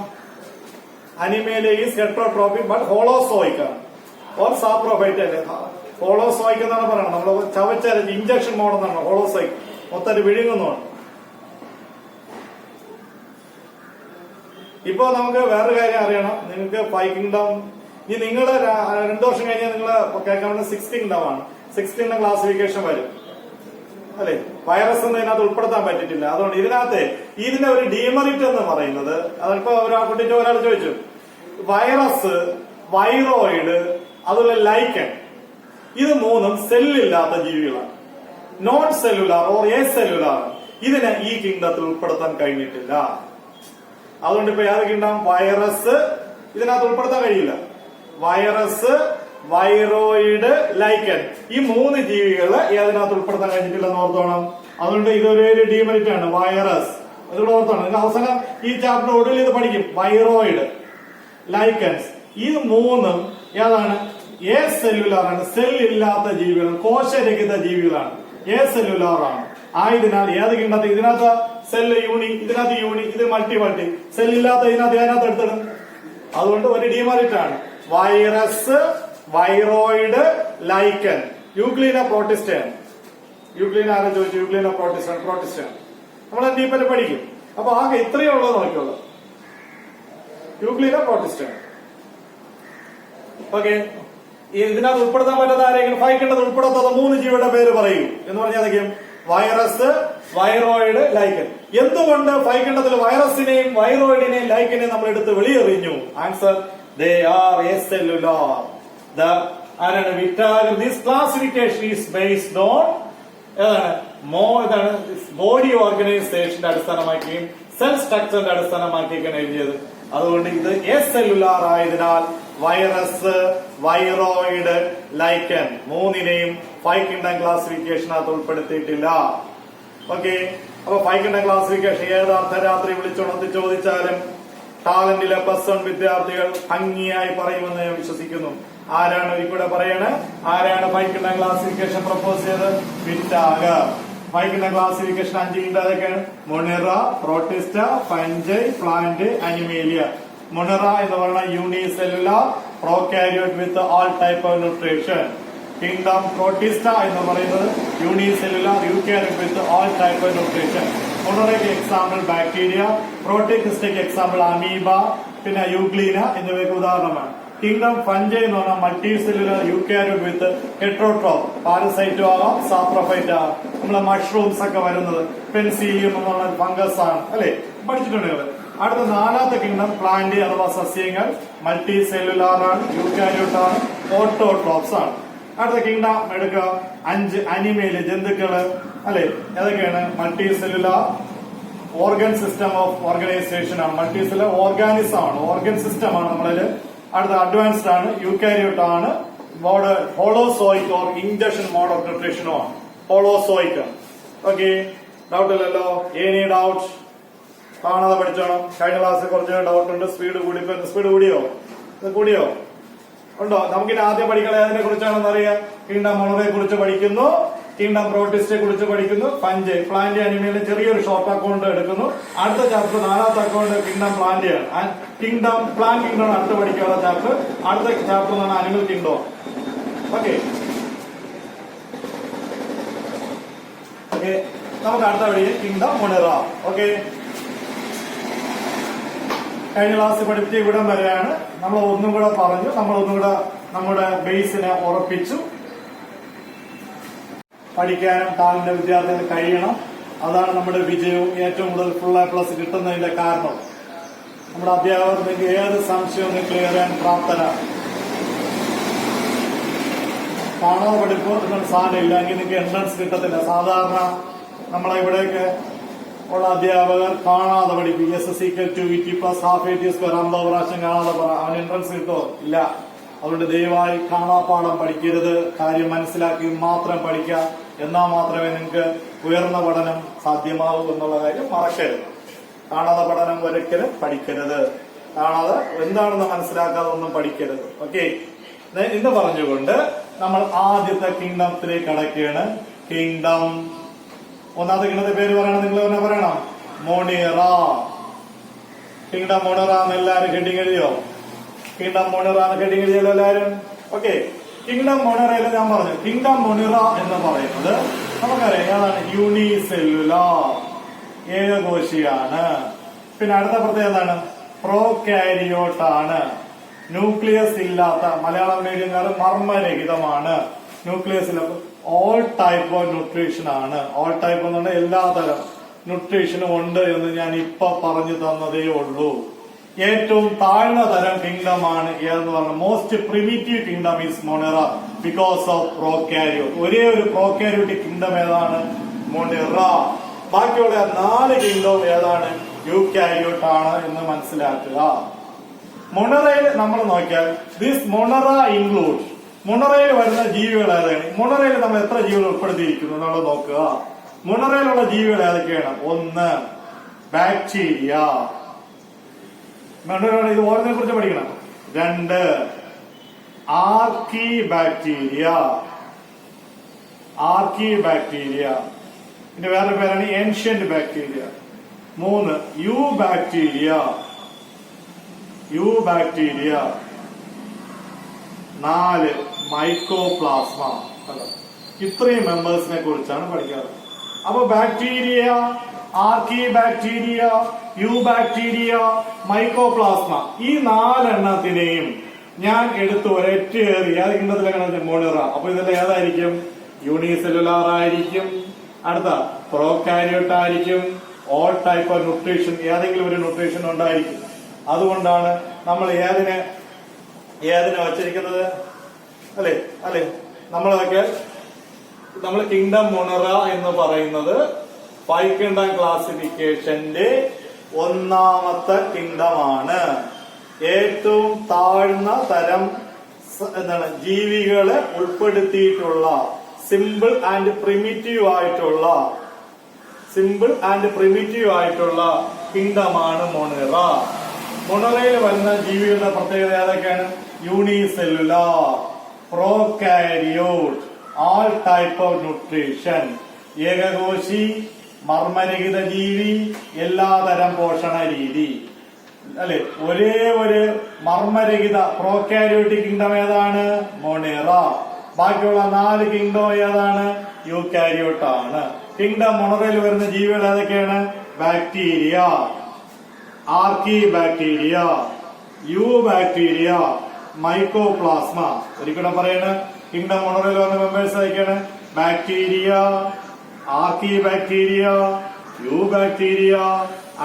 അനിമേലിയ ഈസ് ഹെട്രോട്രോപിക് ബട്ട് ഹോളോസോയിക് ആണ്. ഓർ സാപ്രോഫൈറ്റ് അല്ലേ. ഹോളോസോയിക് എന്നാണ് പറയുന്നത്. നമ്മൾ ചവച്ചരച്ച് ഇഞ്ചക്ഷൻ മോഡ് എന്നാണ് ഹോളോസോയിക്. മൊത്തം വിഴുങ്ങുന്നതാണ്. ഇപ്പൊ നമുക്ക് വേറൊരു കാര്യം അറിയണം. നിങ്ങൾക്ക് 5 കിങ്ഡം, ഇനി നിങ്ങള് 2 വർഷം കഴിഞ്ഞാൽ നിങ്ങൾ കേൾക്കാൻ 6 കിങ്ഡം ആണ്. 6 കിങ്ഡം ക്ലാസിഫിക്കേഷൻ വരും അല്ലെ. വൈറസ് ഒന്നും ഇതിനകത്ത് ഉൾപ്പെടുത്താൻ പറ്റിയിട്ടില്ല. അതുകൊണ്ട് ഇതിന്റെ ഒരു ഡീമെറിറ്റ് എന്ന് പറയുന്നത്, അതിപ്പോ കുട്ടിന്റെ ഒരാൾ ചോദിച്ചു, വൈറസ്, വൈറോയിഡ്, അതുപോലെ ലൈക്കൻ, ഇത് 3 സെല്ലില്ലാത്ത ജീവികളാണ്. Non cellular or acellular ഇതിനെ ഈ കിങ്ഡത്തിൽ ഉൾപ്പെടുത്താൻ കഴിഞ്ഞിട്ടില്ല. അതുകൊണ്ട് ഇപ്പൊ ഏത് കിങ്ഡം? വൈറസ് ഇതിനകത്ത് ഉൾപ്പെടുത്താൻ കഴിയില്ല. വൈറസ്, വൈറോയിഡ്, ലൈക്കൻ ഈ 3 ജീവികളെ ഏതിനകത്ത് ഉൾപ്പെടുത്താൻ കഴിഞ്ഞിട്ടില്ലെന്ന് ഓർത്തോണം. അതുകൊണ്ട് ഇതൊരു ഡീമെറിറ്റ് ആണ്. വൈറസ് അതുകൂടെ ഓർത്തോണം. നിങ്ങൾ അവസാനം ഈ ചാപ്റ്റർ ഒടുവിൽ ഇത് പഠിക്കും. വൈറോയിഡ്, ലൈക്കൻസ് ഇത് 3 ഏതാണ്? എ സെല്ലുലാർ ആണ്. സെല്ലില്ലാത്ത ജീവികളാണ്, കോശരഹിത ജീവികളാണ്, എ സെല്ലുലാർ ആണ്. ആയതിനാൽ ഏത് കിങ്ഡത്തിൽ ഇതിനകത്ത് സെല്ല് യൂണി, ഇതിനകത്ത് യൂണി, ഇത് മൾട്ടി സെല്ലില്ലാത്ത ഇതിനകത്ത് എടുത്തിടും. അതുകൊണ്ട് ഒരു ഡീമെറിറ്റ് ആണ്. Virus, viroid, ലൈക്കൻ. യൂക്ലീന പ്രോട്ടിസ്റ്റയാണ്. യൂക്ലീന ആരും ചോദിച്ചു? യൂക്ലീന പ്രോട്ടിസ്റ്റയാണ്. നമ്മൾ ഡീപ്പല് പഠിക്കും. അപ്പൊ ആകെ ഇത്രയേ ഉള്ളത് നോക്കിയുള്ളൂ. യൂക്ലീന പ്രോട്ടിസ്റ്റയാണ്. ഓക്കെ. ഇതിനകത്ത് ഉൾപ്പെടുത്താൻ പറ്റാത്ത ആരെങ്കിലും വായിക്കേണ്ടത് ഉൾപ്പെടുത്താത്ത 3 ജീവിയുടെ പേര് പറയൂ എന്ന് പറഞ്ഞാൽ അതൊക്കെയും വൈറസ്, വൈറോയിഡ്, ലൈക്കൻ. എന്തുകൊണ്ട് വായിക്കേണ്ടതിൽ വൈറസിനെയും വൈറോയിഡിനെയും ലൈക്കനെയും നമ്മൾ എടുത്ത് വെളിയെറിഞ്ഞു? Answer they are acellular. ആരാണ്? Whittaker. This classification is based on body ഓർഗനൈസേഷന്റെ അടിസ്ഥാനമാക്കിയും സെൽ സ്ട്രക്ചറിന്റെ അടിസ്ഥാനമാക്കിയൊക്കെയാണ് എഴുതിയത്. അതുകൊണ്ട് ഇത് എ സെല്ലുലാർ ആയതിനാൽ വൈറസ്, വൈറോയിഡ്, ലൈക്കൻ 3നെയും 5 കിങ്ഡം ക്ലാസിഫിക്കേഷനകത്ത് ഉൾപ്പെടുത്തിയിട്ടില്ല. ഓക്കെ. അപ്പൊ 5 കിങ്ഡം ക്ലാസിഫിക്കേഷൻ ഏത് അർദ്ധരാത്രി വിളിച്ചുണർത്തി ചോദിച്ചാലും ടാലന്റിലെ +1 വിദ്യാർത്ഥികൾ ഭംഗിയായി പറയുമെന്ന് ഞാൻ വിശ്വസിക്കുന്നു. ആരാണ് ഇവിടെ പറയണേ? ആരാണ് 5 കിങ്ഡം ക്ലാസിഫിക്കേഷൻ പ്രപ്പോസ് ചെയ്തത്? വിറ്റാഗർ. 5 കിങ്ഡം ക്ലാസിഫിക്കേഷൻ 5 കിങ്ഡം ഏതൊക്കെയാണ്? Monera, protista, fungi, plant, animalia. Monera എന്ന് പറയുന്ന unicellular prokaryote with all type of nutrition. Kingdom protista എന്ന് പറയുന്നത് unicellular eukaryote with all type of nutrition. മൊണറയ്ക്ക് എക്സാമ്പിൾ ബാക്ടീരിയ, പ്രോട്ടിസ്റ്റയ്ക്ക് example amoeba, പിന്നെ euglena എന്നിവയ്ക്ക് ഉദാഹരണമാണ്. കിങ്ഡം ഫംഗൈ എന്ന് പറഞ്ഞാൽ multicellular eukaryote with heterotroph. പാരസൈറ്റും ആകാം, സാപ്രോഫൈറ്റ് ആകാം. നമ്മളെ മഷ്റൂംസ് ഒക്കെ വരുന്നത് പെൻസീലിയം എന്ന് പറഞ്ഞ ഫംഗസ് ആണ്, അല്ലെ? പഠിച്ചിട്ടുണ്ട്. അടുത്ത 4ാമത്തെ കിങ്ഡം പ്ലാന്റ് അഥവാ സസ്യങ്ങൾ. മൾട്ടി സെല്ലുലാർ ആണ്, യൂകാരിയോട്ട് ആണ്, ഓട്ടോട്രോപ്സ് ആണ്. അടുത്ത കിങ്ഡം എടുക്കുക 5 അനിമേല്, ജന്തുക്കള്, അല്ലെ? ഏതൊക്കെയാണ്? Multicellular organ system of organisation ആണ്. മൾട്ടി സെല്ലുലാർ ഓർഗാനിസം ആണ്, ഓർഗൻ സിസ്റ്റം ആണ് നമ്മളില്. അടുത്ത അഡ്വാൻസ്ഡ് ആണ്, യൂകാരിയോട്ട് ആണ്, holozoic or ingestion mode of ന്യൂട്രീഷനും ആണ്. ഹോളോസോയിക്. ഓക്കെ. ഡൗട്ട് ഇല്ലല്ലോ? Any doubt? കാണാതെ പഠിച്ചോണം. കഴിഞ്ഞ ക്ലാസ്സിൽ കുറച്ച് ഡൗട്ട് ഉണ്ട്. സ്പീഡ് കൂടി. സ്പീഡ് കൂടിയോ? കൂടിയോ? ഉണ്ടോ? നമുക്കിനി ആദ്യം പഠിക്കണം അതിനെ കുറിച്ചാണെന്ന് അറിയാം. കിങ്ഡം മൊണറയെ കുറിച്ച് പഠിക്കുന്നു, കിങ്ഡം പ്രോട്ടിസ്റ്റെ കുറിച്ച് പഠിക്കുന്നു, ഫംഗൈ, പ്ലാന്റ്, അനിമലിന്റെ ചെറിയൊരു ഷോർട്ട് അക്കൗണ്ട് എടുക്കുന്നു. അടുത്ത ചാപ്റ്റർ 4ാമത്തെ അക്കൗണ്ട് കിങ്ഡം പ്ലാന്റ് ആണ്. കിങ്ഡം പ്ലാന്റ് കിങ്ഡം അടുത്ത് പഠിക്കാനുള്ള ചാപ്റ്റർ. അടുത്ത ചാപ്റ്റർ എന്ന് പറഞ്ഞാൽ അനിമൽ കിങ്ഡം. ഓക്കെ. ഓക്കെ. നമുക്ക് അടുത്ത വഴി കിങ്ഡം മൊണിറ. ഓക്കെ. കഴിഞ്ഞ ക്ലാസ് പഠിപ്പിച്ച ഇവിടം വരെയാണ്. നമ്മൾ ഒന്നും കൂടെ പറഞ്ഞു, നമ്മൾ ഒന്നും കൂടെ നമ്മുടെ ബേസിനെ ഉറപ്പിച്ചു. പഠിക്കാനും ടാലന്റ് വിദ്യാർത്ഥികൾ കഴിയണം. അതാണ് നമ്മുടെ വിജയവും ഏറ്റവും കൂടുതൽ ഫുൾ A+ കിട്ടുന്നതിന്റെ കാരണം. നമ്മുടെ അധ്യാപകർ നിങ്ങൾക്ക് ഏത് സംശയവും ക്ലിയർ ചെയ്യാൻ പ്രാപ്തരാണ്. കാണാതെ പഠിപ്പ് നിങ്ങൾ സാധനം ഇല്ല എങ്കിൽ നിങ്ങൾക്ക് എൻട്രൻസ് കിട്ടത്തില്ല. സാധാരണ നമ്മളെ ഇവിടെയൊക്കെ ഉള്ള അധ്യാപകർ കാണാതെ പഠിക്കും. SSC 2 പ്ലസ് ഹാഫ് 80 സ്ക്വയർ 50 പ്രാവശ്യം കാണാതെ പറ, അവന് എൻട്രൻസ് കിട്ടോ? ഇല്ല. അതുകൊണ്ട് ദയവായി കാണാപ്പാഠം പഠിക്കരുത്. കാര്യം മനസ്സിലാക്കി മാത്രം പഠിക്കുക. എന്നാൽ മാത്രമേ നിങ്ങൾക്ക് ഉയർന്ന പഠനം സാധ്യമാവൂ എന്നുള്ള കാര്യം മറക്കരുത്. കാണാതെ പഠനം ഒരിക്കലും പഠിക്കരുത്. കാണാതെ എന്താണെന്ന് മനസ്സിലാക്കാതെ ഒന്നും പഠിക്കരുത്. ഓക്കെ. ഇന്ന് പറഞ്ഞുകൊണ്ട് നമ്മൾ ആദ്യത്തെ കിങ്ഡത്തിലേക്ക് കടക്കുകയാണ്. കിങ്ഡം. ഒന്നാമത്തെ കിങ്ഡത്തിന്റെ പേര് പറയണം. നിങ്ങൾ തന്നെ പറയണം. മൊണിറ. കിങ്ഡം മൊണിറ എന്ന് എല്ലാവരും ഹെഡിങ് എഴുതിയോ? കിങ്ഡം മൊണിറ എന്ന് ഹെഡിങ് എഴുതിയല്ലോ എല്ലാവരും? ഓക്കെ. കിങ്ഡം മൊണിറയിൽ ഞാൻ പറഞ്ഞു, കിങ്ഡം മൊണിറ എന്ന് പറയുന്നത് നമുക്കറിയാം ഏതാണ്? യൂണിസെല്ലുലാർ, ഏകകോശിയാണ്. പിന്നെ അടുത്ത പ്രത്യേകത എന്താണ്? പ്രോകാരിയോട്ട് ആണ്. ന്യൂക്ലിയസ് ഇല്ലാത്ത, മലയാളം മീഡിയംകാർ മർമ്മരഹിതമാണ്. ന്യൂക്ലിയസ് ഇല്ലാത്ത ഓൾ ടൈപ്പ് ഓഫ് ന്യൂട്രീഷൻ ആണ്. ഓൾ ടൈപ്പ് എന്ന് പറഞ്ഞാൽ എല്ലാതരം ന്യൂട്രീഷനും ഉണ്ട് എന്ന് ഞാൻ ഇപ്പൊ പറഞ്ഞു തന്നതേ ഉള്ളൂ. ഏറ്റവും താഴ്ന്ന തരം കിങ്ഡം ആണ് ഏതെന്ന് പറഞ്ഞു. Most primitive kingdom is monera because of prokaryote. ഒരേ ഒരു പ്രോകാരിയോട്ടിക് കിങ്ഡം ഏതാണ്? മൊണറ. ബാക്കിയുള്ള 4 കിങ്ഡം ഏതാണ്? യൂകാരിയോട്ട് ആണ് എന്ന് മനസ്സിലാക്കുക. മൊണറയിൽ നമ്മൾ നോക്കിയാൽ ദിസ് മൊണറ ഇൻക്ലൂഡ്, മൊണറയിൽ വരുന്ന ജീവികൾ ഏതാണ്? മൊണറയിൽ നമ്മൾ എത്ര ജീവികൾ ഉൾപ്പെടുത്തിയിരിക്കുന്നു എന്നുള്ളത് നോക്കുക. മൊണറയിലുള്ള ജീവികൾ ഏതൊക്കെയാണ്? 1 ബാക്ടീരിയ, ഇത് ഓരോന്നിനെ കുറിച്ച് പഠിക്കണം. 2 ആർക്കി ബാക്ടീരിയ, ഇതിന്റെ വേറെ പേരാണ് ancient bacteria. 3 eubacteria, 4 mycoplasma. ഇത്രയും മെമ്പേഴ്സിനെ കുറിച്ചാണ് പഠിക്കാറ്. അപ്പൊ bacteria, archaebacteria, eubacteria, mycoplasma, ഈ 4 എണ്ണത്തിനെയും ഞാൻ എടുത്ത് ഒരൊറ്റ ഏത് കിണ്ടത്തിലാണ്? മോണിറ. അപ്പൊ ഇതിൽ ഏതായിരിക്കും? യൂണിസെല്ലുലാർ ആയിരിക്കും, അടുത്ത പ്രോകാരിയോട്ട് ആയിരിക്കും, ഓൾ ടൈപ്പ് ഓഫ് ന്യൂട്രീഷൻ, ഏതെങ്കിലും ഒരു ന്യൂട്രീഷൻ ഉണ്ടായിരിക്കും. അതുകൊണ്ടാണ് നമ്മൾ ഏതിനെ വച്ചിരിക്കുന്നത്? അല്ലെ നമ്മൾ കിങ്ഡം മൊണറ എന്ന് പറയുന്നത് 5 കിങ്ഡം ക്ലാസിഫിക്കേഷന്റെ 1ാമത്തെ കിങ്ഡമാണ്. ഏറ്റവും താഴ്ന്ന തരം ജീവികളെ ഉൾപ്പെടുത്തിയിട്ടുള്ള സിമ്പിൾ ആൻഡ് പ്രിമിറ്റീവ് ആയിട്ടുള്ള കിങ്ഡമാണ് മൊണറ. മൊണറയിൽ വരുന്ന ജീവികളുടെ പ്രത്യേകത ഏതൊക്കെയാണ്? Unicellular, prokaryote, all type of nutrition, ഏകകോശി, മർമ്മരഹിത ജീവി, എല്ലാതരം പോഷണ രീതി. അല്ലെ, ഒരേ ഒരു മർമ്മരഹിത പ്രോകാരിയോട്ടിക് കിങ്ഡം ഏതാണ്? മൊണറ. ബാക്കിയുള്ള 4 കിങ്ഡം ഏതാണ്? യൂകാരിയോട്ട് ആണ്. കിങ്ഡം മൊണറയിൽ വരുന്ന ജീവികൾ ഏതൊക്കെയാണ്? Bacteria, archaebacteria, eubacteria, mycoplasma. ഒരിക്കലും പറയണ കിങ്ഡം മൊണറയിൽ വരുന്ന മെമ്പേഴ്സ് ഏതൊക്കെയാണ്? Bacteria, archaebacteria, eubacteria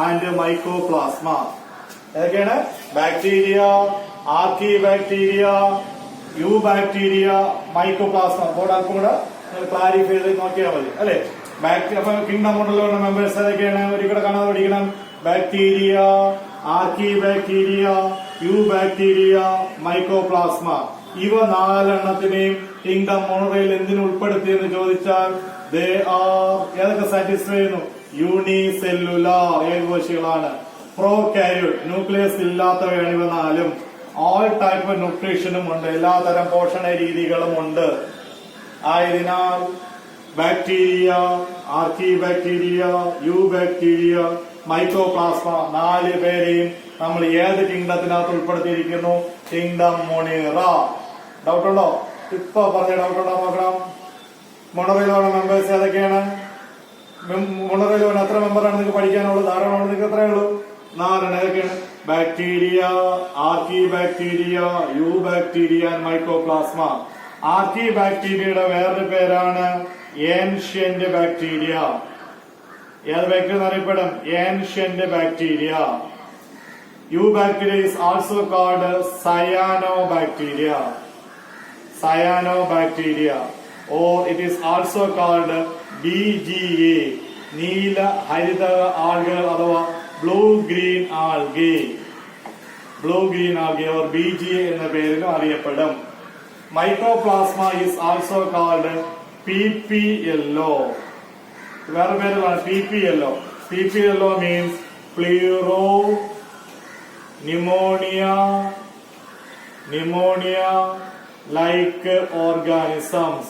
and mycoplasma. ഏതൊക്കെയാണ്? Bacteria, archaebacteria, eubacteria, mycoplasma. Board അല്പം കൂടെ ക്ലാരിഫൈ ചെയ്ത് നോക്കിയാൽ മതി. അല്ലെ, അപ്പൊ കിങ്ഡം മൊണറയിലുള്ള മെമ്പേഴ്സ് ഏതൊക്കെയാണ്? ഒരിക്കലും കാണാതെ പഠിക്കണം. Bacteria, archaebacteria, eubacteria, mycoplasma. ഇവ 4 എണ്ണത്തിനെയും കിങ്ഡം മൊണറയിൽ എന്തിനു ഉൾപ്പെടുത്തിയെന്ന് ചോദിച്ചാൽ ദേ ആർ ഏതൊക്കെ സാറ്റിസ്ഫൈ ചെയ്യുന്നു? യൂണിസെല്ലുലാർ, ഏകകോശികളാണ്. പ്രോകാരിയോട്ട്, ന്യൂക്ലിയസ് ഇല്ലാത്തവയാണ് ഇവ 4. ഓൾ ടൈപ്പ് ഓഫ് ന്യൂട്രീഷനും ഉണ്ട്, എല്ലാതരം പോഷണ രീതികളും ഉണ്ട്. ആയതിനാൽ bacteria, archaebacteria, eubacteria, mycoplasma 4 പേരെയും നമ്മൾ ഏത് കിങ്ഡത്തിനകത്ത് ഉൾപ്പെടുത്തിയിരിക്കുന്നു? കിങ്ഡം മൊണറ. ഡൗട്ട് ഉണ്ടോ? ഇപ്പൊ പറഞ്ഞ ഡൗട്ട് ഉണ്ടോ നോക്കണം. മൊണറയിലുള്ള മെമ്പേഴ്സ് ഏതൊക്കെയാണ്? മൊണറയിൽ എത്ര മെമ്പറാണ് നിങ്ങൾക്ക് പഠിക്കാനുള്ളത്? ധാരാളം നിങ്ങൾക്ക് എത്രയേ ഉള്ളൂ? 4. ഏതൊക്കെയാണ്? Bacteria, archaebacteria, eubacteria, mycoplasma. ആർക്കി ബാക്ടീരിയയുടെ വേറൊരു പേരാണ് ഏൻഷ്യന്റ് ബാക്ടീരിയ. ഏത് ബാക്ടീരിയ എന്നറിയപ്പെടും? Ancient bacteria. Eubacteria is also called cyanobacteria, or it is also called BGA, നീല ഹരിത ആൽഗകൾ അഥവാ blue green algae or BGA എന്ന പേരിലും അറിയപ്പെടും. Microplasma is also called PPLO. വേറെ പേരുകളാണ് PPLO. PPLO means പ്ലീറോ pneumonia like organisms.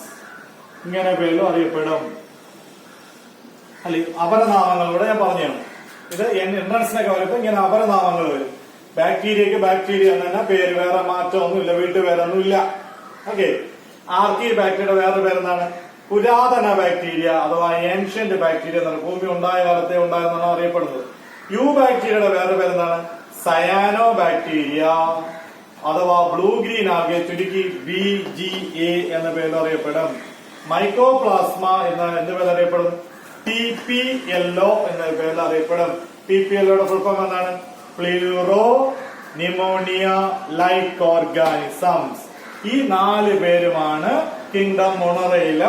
ഇങ്ങനെ പേരിലും അറിയപ്പെടും. അല്ലെ, അപരനാമങ്ങളിലൂടെ ഞാൻ പറഞ്ഞു. ഇത് എൻട്രൻസിനൊക്കെ വരുമ്പോ ഇങ്ങനെ അപരനാമങ്ങൾ വരും. ബാക്ടീരിയക്ക് ബാക്ടീരിയ എന്ന് തന്നെ പേര്, വേറെ മാറ്റമൊന്നുമില്ല, വീട്ടുപേരൊന്നുമില്ല. ഓക്കെ. ആർക്കി ബാക്ടീരിയയുടെ വേറെ പേരെന്താണ്? പുരാതന ബാക്ടീരിയ അഥവാ ഏൻഷ്യന്റ് ബാക്ടീരിയ എന്നാണ്. ഭൂമി ഉണ്ടായ കാലത്തെ ഉണ്ടായെന്നാണ് അറിയപ്പെടുന്നത്. യു ബാക്ടീരിയയുടെ വേറെ പേരെന്താണ്? സയാനോ ബാക്ടീരിയ അഥവാ ബ്ലൂ ഗ്രീൻ ആൽഗെ, ചുരുക്കി BGA എന്ന പേരിൽ അറിയപ്പെടും. മൈക്കോപ്ലാസ്മ എന്ന പേരിൽ അറിയപ്പെടും. PPLO എന്ന പേരിൽ അറിയപ്പെടും. PPLOയുടെ ഫുൾ ഫോം എന്താണ്? Pleuropneumonia like organisms. ഈ 4 പേരുമാണ് കിങ്ഡം മൊണറയില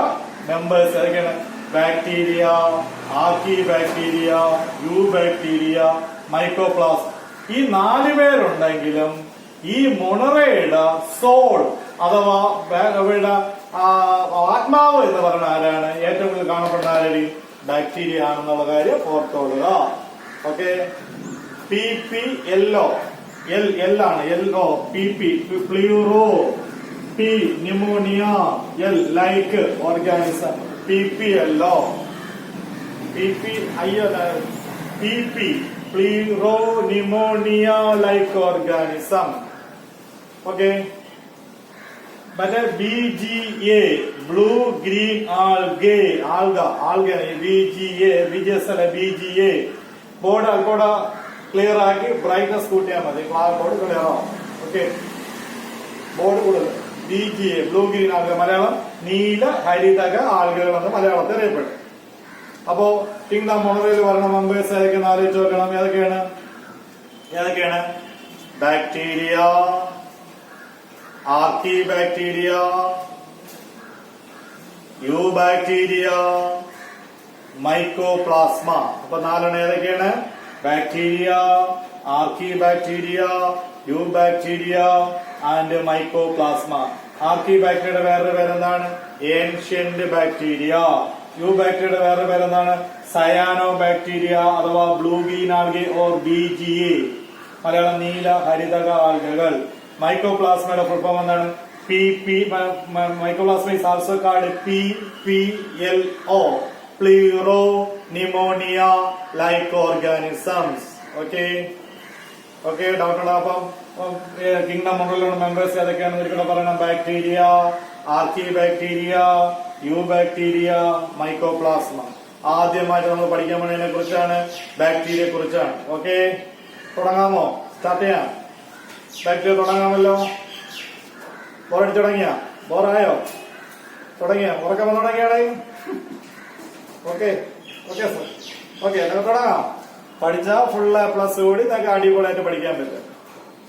മെമ്പേഴ്സ്. ഏതൊക്കെയാണ്? Bacteria, archaebacteria, eubacteria, microplasma. ഈ 4 പേരുണ്ടെങ്കിലും ഈ മൊണറയുടെ സോൾ അഥവാ അവരുടെ ആത്മാവ് എന്ന് പറയുന്ന ആരാണ്? ഏറ്റവും കൂടുതൽ കാണപ്പെടുന്ന ആരാണ്? ബാക്ടീരിയ ആണെന്നുള്ള കാര്യം ഓർത്തോളുക. ഓക്കെ. PPLO എൽ ആണ്. LO PP pleuro, P pneumonia, L like organism. PPLO PP pleuropneumonia like organism. Okay. മറ്റേ BGA blue green algae, BGA. Board അൽക്കൂടെ ക്ലിയർ ആക്കി ബ്രൈറ്റ്നസ് കൂട്ടിയാൽ മതി. ബോർഡ് ക്ലിയർ ആവും. ഓക്കെ. ബോർഡ് കൂടുതൽ BGA blue green alga, Malayalam നീല ഹരിതക ആൽഗകൾ എന്ന് മലയാളത്തിൽ അറിയപ്പെടും. അപ്പോ കിങ്ഡം മൊണറയിൽ പറഞ്ഞ മെമ്പേഴ്സ് ഏതൊക്കെയാണ് ആലോചിച്ച് നോക്കണം. ഏതൊക്കെയാണ്? Bacteria, archaebacteria, eubacteria, mycoplasma. അപ്പൊ 4 ഏതൊക്കെയാണ്? Bacteria, archaebacteria, eubacteria and mycoplasma. ആർക്കി ബാക്ടീരിയയുടെ വേറൊരു പേരെന്താണ്? Ancient bacteria. യു ബാക്ടീരിയയുടെ വേറൊരു പേരെന്താണ്? സയാനോ ബാക്ടീരിയ അഥവാ blue green algae or BGA, Malayalam നീല ഹരിതക ആൽഗകൾ. മൈക്കോപ്ലാസ്മയുടെ ഫുൾ ഫോം എന്താണ്? Microplasma is also called PPLO pleuropneumonia like organisms. Okay. Doubt ഉണ്ടോ? അപ്പം കിങ്ഡം മൊണറയിലുള്ള മെമ്പേഴ്സ് ഏതൊക്കെയാണെന്ന് ഒരിക്കലും പറയണം. Bacteria, archaebacteria, eubacteria, mycoplasma. ആദ്യമായിട്ട് നമ്മൾ പഠിക്കാൻ പോകുന്നതിനെ കുറിച്ചാണ്, ബാക്ടീരിയയെ കുറിച്ചാണ്. ഓക്കെ. തുടങ്ങാമോ? സ്റ്റാർട്ട് ചെയ്യാം. ബാക്ടീരിയ തുടങ്ങാമല്ലോ. ബോറടിച്ചു തുടങ്ങിയ? ബോറായോ? തുടങ്ങിയ? ഉറക്കം വന്ന് തുടങ്ങിയാടേ? Okay sir. ഓക്കെ, നിങ്ങൾക്ക് തുടങ്ങാം. പഠിച്ചാൽ ഫുൾ A+ കൂടി നിങ്ങൾക്ക് അടിപൊളിയായിട്ട് പഠിക്കാൻ പറ്റും.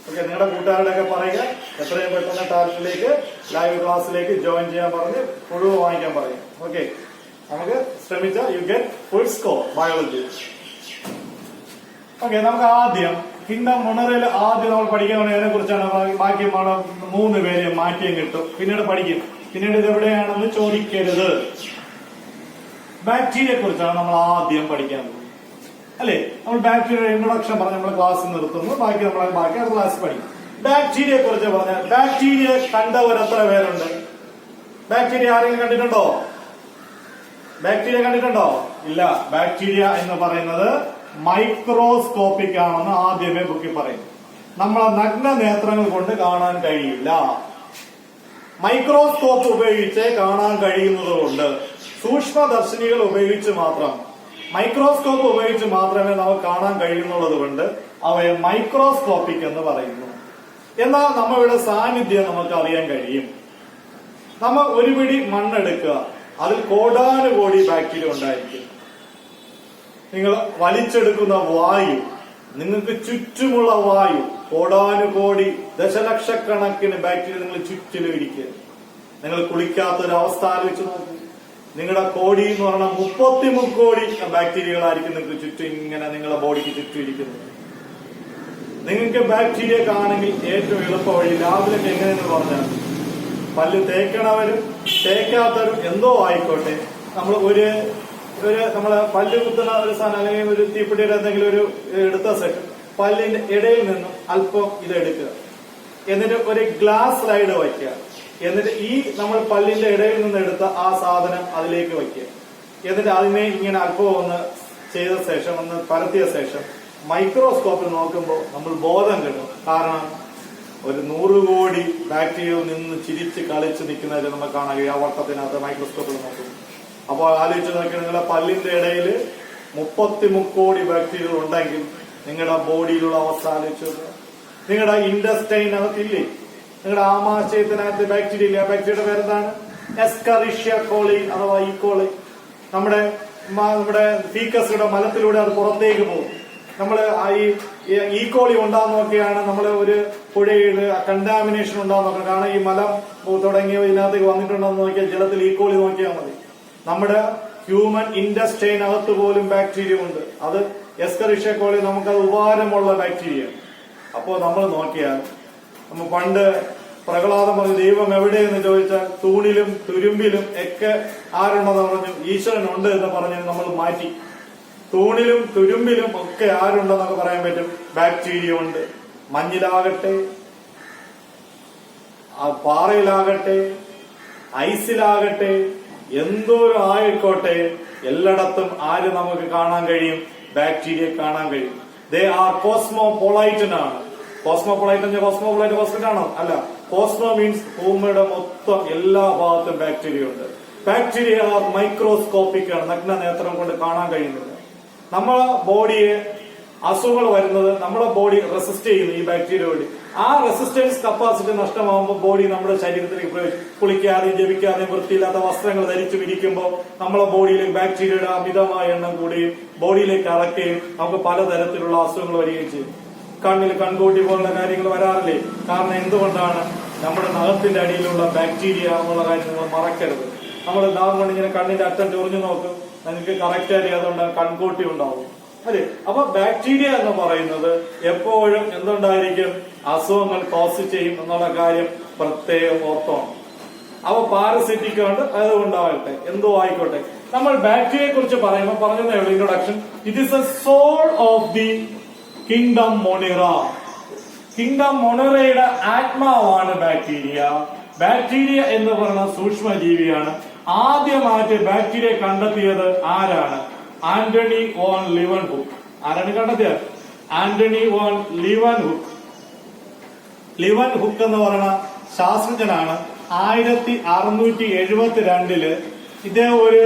ഓക്കെ. നിങ്ങളുടെ കൂട്ടുകാരുടെയൊക്കെ പറയുക എത്രയും പെട്ടെന്ന് ടാലന്റിലേക്ക് ലൈവ് ക്ലാസ്സിലേക്ക് ജോയിൻ ചെയ്യാൻ പറഞ്ഞ് മുഴുവൻ വാങ്ങിക്കാൻ പറയും. ഓക്കെ. നമുക്ക് ശ്രമിച്ചാൽ you get full score biology. Okay. നമുക്ക് ആദ്യം കിങ്ഡം മൊണറയിൽ ആദ്യം നമ്മൾ പഠിക്കുന്നതിനെ കുറിച്ചാണ്. ബാക്കി 3 പേരെ മാറ്റിയും കിട്ടും, പിന്നീട് പഠിക്കും. പിന്നീട് ഇത് എവിടെയാണെന്ന് ചോദിക്കരുത്. ബാക്ടീരിയയെ കുറിച്ചാണ് നമ്മൾ ആദ്യം പഠിക്കാൻ പോകുന്നത്, അല്ലെ? നമ്മൾ ബാക്ടീരിയ ഇൻട്രൊഡക്ഷൻ പറഞ്ഞ് നമ്മൾ ക്ലാസ് നിർത്തുന്നു. ബാക്കി അടുത്ത ക്ലാസ് പഠിക്കും. ബാക്ടീരിയയെ കുറിച്ച് പറഞ്ഞാൽ ബാക്ടീരിയ കണ്ടവർ എത്ര പേരുണ്ട്? ബാക്ടീരിയ ആരെങ്കിലും കണ്ടിട്ടുണ്ടോ? ബാക്ടീരിയ കണ്ടിട്ടുണ്ടോ? ഇല്ല. ബാക്ടീരിയ എന്ന് പറയുന്നത് മൈക്രോസ്കോപ്പിക് ആണെന്ന് ആദ്യമേ ബുക്കിൽ പറയും. നമ്മളെ നഗ്ന നേത്രങ്ങൾ കൊണ്ട് കാണാൻ കഴിയില്ല. മൈക്രോസ്കോപ്പ് ഉപയോഗിച്ച് കാണാൻ കഴിയുന്നതുകൊണ്ട് സൂക്ഷ്മദർശിനികൾ ഉപയോഗിച്ച് മാത്രം, മൈക്രോസ്കോപ്പ് ഉപയോഗിച്ച് മാത്രമേ നമുക്ക് കാണാൻ കഴിയുന്നുള്ളത് കൊണ്ട് അവയെ മൈക്രോസ്കോപ്പിക് എന്ന് പറയുന്നു. എന്നാൽ നമ്മളുടെ സാന്നിധ്യം നമുക്ക് അറിയാൻ കഴിയും. നമ്മൾ ഒരു പിടി മണ്ണെടുക്കുക, അതിൽ കോടാനുകോടി ബാക്ടീരിയ ഉണ്ടായിരിക്കും. നിങ്ങൾ വലിച്ചെടുക്കുന്ന വായു, നിങ്ങൾക്ക് ചുറ്റുമുള്ള വായു, കോടാനുകോടി ദശലക്ഷക്കണക്കിന് ബാക്ടീരിയ നിങ്ങൾ ചുറ്റിലും ഇരിക്കുക. നിങ്ങൾ കുളിക്കാത്തൊരവസ്ഥ ആലോചിച്ച് നോക്കൂ. നിങ്ങളുടെ കോടി എന്ന് പറഞ്ഞാൽ 33 കോടി ബാക്ടീരിയകളായിരിക്കും നിങ്ങൾക്ക് ചുറ്റും, ഇങ്ങനെ നിങ്ങളുടെ ബോഡിക്ക് ചുറ്റും ഇരിക്കുന്നത്. നിങ്ങൾക്ക് ബാക്ടീരിയ കാണണമെങ്കിൽ ഏറ്റവും എളുപ്പ വഴി രാവിലെ എങ്ങനെയെന്ന് പറഞ്ഞാൽ, പല്ല് തേക്കണവരും തേക്കാത്തവരും എന്തോ ആയിക്കോട്ടെ, നമ്മൾ നമ്മള് പല്ല് കുത്തുന്ന ഒരു സാധനം അല്ലെങ്കിൽ ഒരു തീപ്പിടിയുടെ എന്തെങ്കിലും ഒരു എടുത്ത സെറ്റ് പല്ലിന്റെ ഇടയിൽ നിന്നും അല്പം ഇതെടുക്കുക, എന്നിട്ട് ഒരു ഗ്ലാസ് സ്ലൈഡ് വയ്ക്കുക, എന്നിട്ട് ഈ നമ്മൾ പല്ലിന്റെ ഇടയിൽ നിന്ന് എടുത്ത ആ സാധനം അതിലേക്ക് വയ്ക്കുക, എന്നിട്ട് അതിനെ ഇങ്ങനെ അല്പം ഒന്ന് ചെയ്ത ശേഷം ഒന്ന് പരത്തിയ ശേഷം മൈക്രോസ്കോപ്പിൽ നോക്കുമ്പോൾ നമ്മൾ ബോധം കിട്ടും. കാരണം ഒരു 100 കോടി ബാക്ടീരിയ നിന്ന് ചിരിച്ച് കളിച്ച് നിൽക്കുന്നതിൽ നമ്മൾ കാണാൻ കഴിയും ആ വട്ടത്തിനകത്ത് മൈക്രോസ്കോപ്പിൽ നോക്കും. അപ്പോൾ ആലോചിച്ച് നോക്കി, നിങ്ങളുടെ പല്ലിന്റെ ഇടയിൽ 33 കോടി ബാക്ടീരിയകൾ ഉണ്ടെങ്കിൽ നിങ്ങളുടെ ബോഡിയിലുള്ള അവസ്ഥ ആലോചിച്ച് നോക്കുക. നിങ്ങളുടെ ഇൻഡസ്റ്റൈനകത്തില്ലേ, നിങ്ങളുടെ ആമാശയത്തിനകത്ത് ബാക്ടീരിയ ഇല്ല. ബാക്ടീരിയയുടെ പേരെന്താണ്? എസ്കറിഷ്യ കോളി അഥവാ ഈ കോളി. നമ്മുടെ ഫീക്കസുടെ മലത്തിലൂടെ അത് പുറത്തേക്ക് പോകും. നമ്മൾ ഈ ഈക്കോളി ഉണ്ടാകുന്നതൊക്കെയാണ് നമ്മൾ ഒരു പുഴയിൽ കണ്ടാമിനേഷൻ ഉണ്ടാകുന്നതൊക്കെ. കാരണം ഈ മലം തുടങ്ങിയ ഇതിനകത്തേക്ക് വന്നിട്ടുണ്ടോന്ന് നോക്കിയാൽ ജലത്തിൽ ഈക്കോളി നോക്കിയാൽ മതി. നമ്മുടെ ഹ്യൂമൻ ഇൻഡസ്ട്രിയിനകത്ത് പോലും ബാക്ടീരിയ ഉണ്ട്. അത് എസ്കറിഷ്യ കോളി നമുക്കത് ഉപകാരമുള്ള ബാക്ടീരിയ. അപ്പോ നമ്മൾ നോക്കിയാൽ നമ്മൾ പണ്ട് പ്രഹ്ലാദം പറഞ്ഞു ദൈവം എവിടെയെന്ന് ചോദിച്ചാൽ തൂണിലും തുരുമ്പിലും ഒക്കെ ആരുണ്ടെന്ന് പറഞ്ഞു, ഈശ്വരനുണ്ട് എന്ന് പറഞ്ഞ് നമ്മൾ മാറ്റി. തൂണിലും തുരുമ്പിലും ഒക്കെ ആരുണ്ടെന്നൊക്കെ പറയാൻ പറ്റും. ബാക്ടീരിയ ഉണ്ട്. മഞ്ഞിലാകട്ടെ, പാറയിലാകട്ടെ, ഐസിലാകട്ടെ, എന്തോരം ആയിക്കോട്ടെ, എല്ലായിടത്തും ആര് നമുക്ക് കാണാൻ കഴിയും? ബാക്ടീരിയ കാണാൻ കഴിയും. They are കോസ്മോപൊളൈറ്റനാണ്. കോസ്മോപൊളൈറ്റൻ ഹോസ്പിറ്റൽ ആണോ? അല്ല. കോസ്മോ മീൻസ് ഭൂമിയുടെ മൊത്തം എല്ലാ ഭാഗത്തും ബാക്ടീരിയ ഉണ്ട്. ബാക്ടീരിയ ആർ മൈക്രോസ്കോപ്പിക് ആണ്. നഗ്ന നേത്രം കൊണ്ട് കാണാൻ കഴിയുന്നില്ല. നമ്മളെ ബോഡിയെ അസുഖങ്ങൾ വരുന്നത് നമ്മുടെ ബോഡി റെസിസ്റ്റ് ചെയ്യുന്നു ഈ ബാക്ടീരിയ വഴി. ആ റെസിസ്റ്റൻസ് കപ്പാസിറ്റി നഷ്ടമാകുമ്പോൾ ബോഡി നമ്മുടെ ശരീരത്തിലേക്ക് കുളിക്കാതെയും ജപിക്കാതെയും വൃത്തിയില്ലാത്ത വസ്ത്രങ്ങൾ ധരിച്ചു ഇരിക്കുമ്പോൾ നമ്മളെ ബോഡിയിലേക്ക് ബാക്ടീരിയയുടെ അമിതമായ എണ്ണം കൂടുകയും ബോഡിയിലേക്ക് അറക്കുകയും നമുക്ക് പലതരത്തിലുള്ള അസുഖങ്ങൾ വരികയും ചെയ്യും. കണ്ണിൽ കൺകൂട്ടി പോലുള്ള കാര്യങ്ങൾ വരാറില്ലേ? കാരണം എന്തുകൊണ്ടാണ്? നമ്മുടെ നഖത്തിന്റെ അടിയിലുള്ള ബാക്ടീരിയ എന്നുള്ള കാര്യം നിങ്ങൾ മറക്കരുത്. നമ്മൾ നാം കൊണ്ട് ഇങ്ങനെ കണ്ണിന്റെ അറ്റം ചൊറിഞ്ഞു നോക്കും, നിങ്ങൾക്ക് കറക്റ്റ് ആയിട്ട് അതുകൊണ്ട് കൺകൂട്ടി ഉണ്ടാവും അല്ലെ. അപ്പൊ ബാക്ടീരിയ എന്ന് പറയുന്നത് എപ്പോഴും എന്തുണ്ടായിരിക്കും? അസുഖങ്ങൾ കോസ് ചെയ്യും എന്നുള്ള കാര്യം പ്രത്യേകം ഓർത്തോണം. അപ്പൊ പാരസിറ്റിക് ഉണ്ട്, അതുകൊണ്ടാവട്ടെ, എന്തോ ആയിക്കോട്ടെ. നമ്മൾ ബാക്ടീരിയയെ കുറിച്ച് പറയുമ്പോൾ പറഞ്ഞതേ ഉള്ളൂ introduction. It is a soul of the kingdom Monera. Kingdom മൊണിറയുടെ ആത്മാവാണ് ബാക്ടീരിയ. ബാക്ടീരിയ എന്ന് പറയുന്ന സൂക്ഷ്മജീവിയാണ്. ആദ്യമായിട്ട് ബാക്ടീരിയ കണ്ടെത്തിയത് ആരാണ്? ആന്റണി വോൺ ലിവൻഹുക്ക്. ആരാണ് കണ്ടെത്തിയത്? ആന്റണി വോൺ ലിവൻഹുക്ക്. ലിവൻഹുക്ക് എന്ന് പറയുന്ന ശാസ്ത്രജ്ഞനാണ് 1672 ഇദ്ദേഹം ഒരു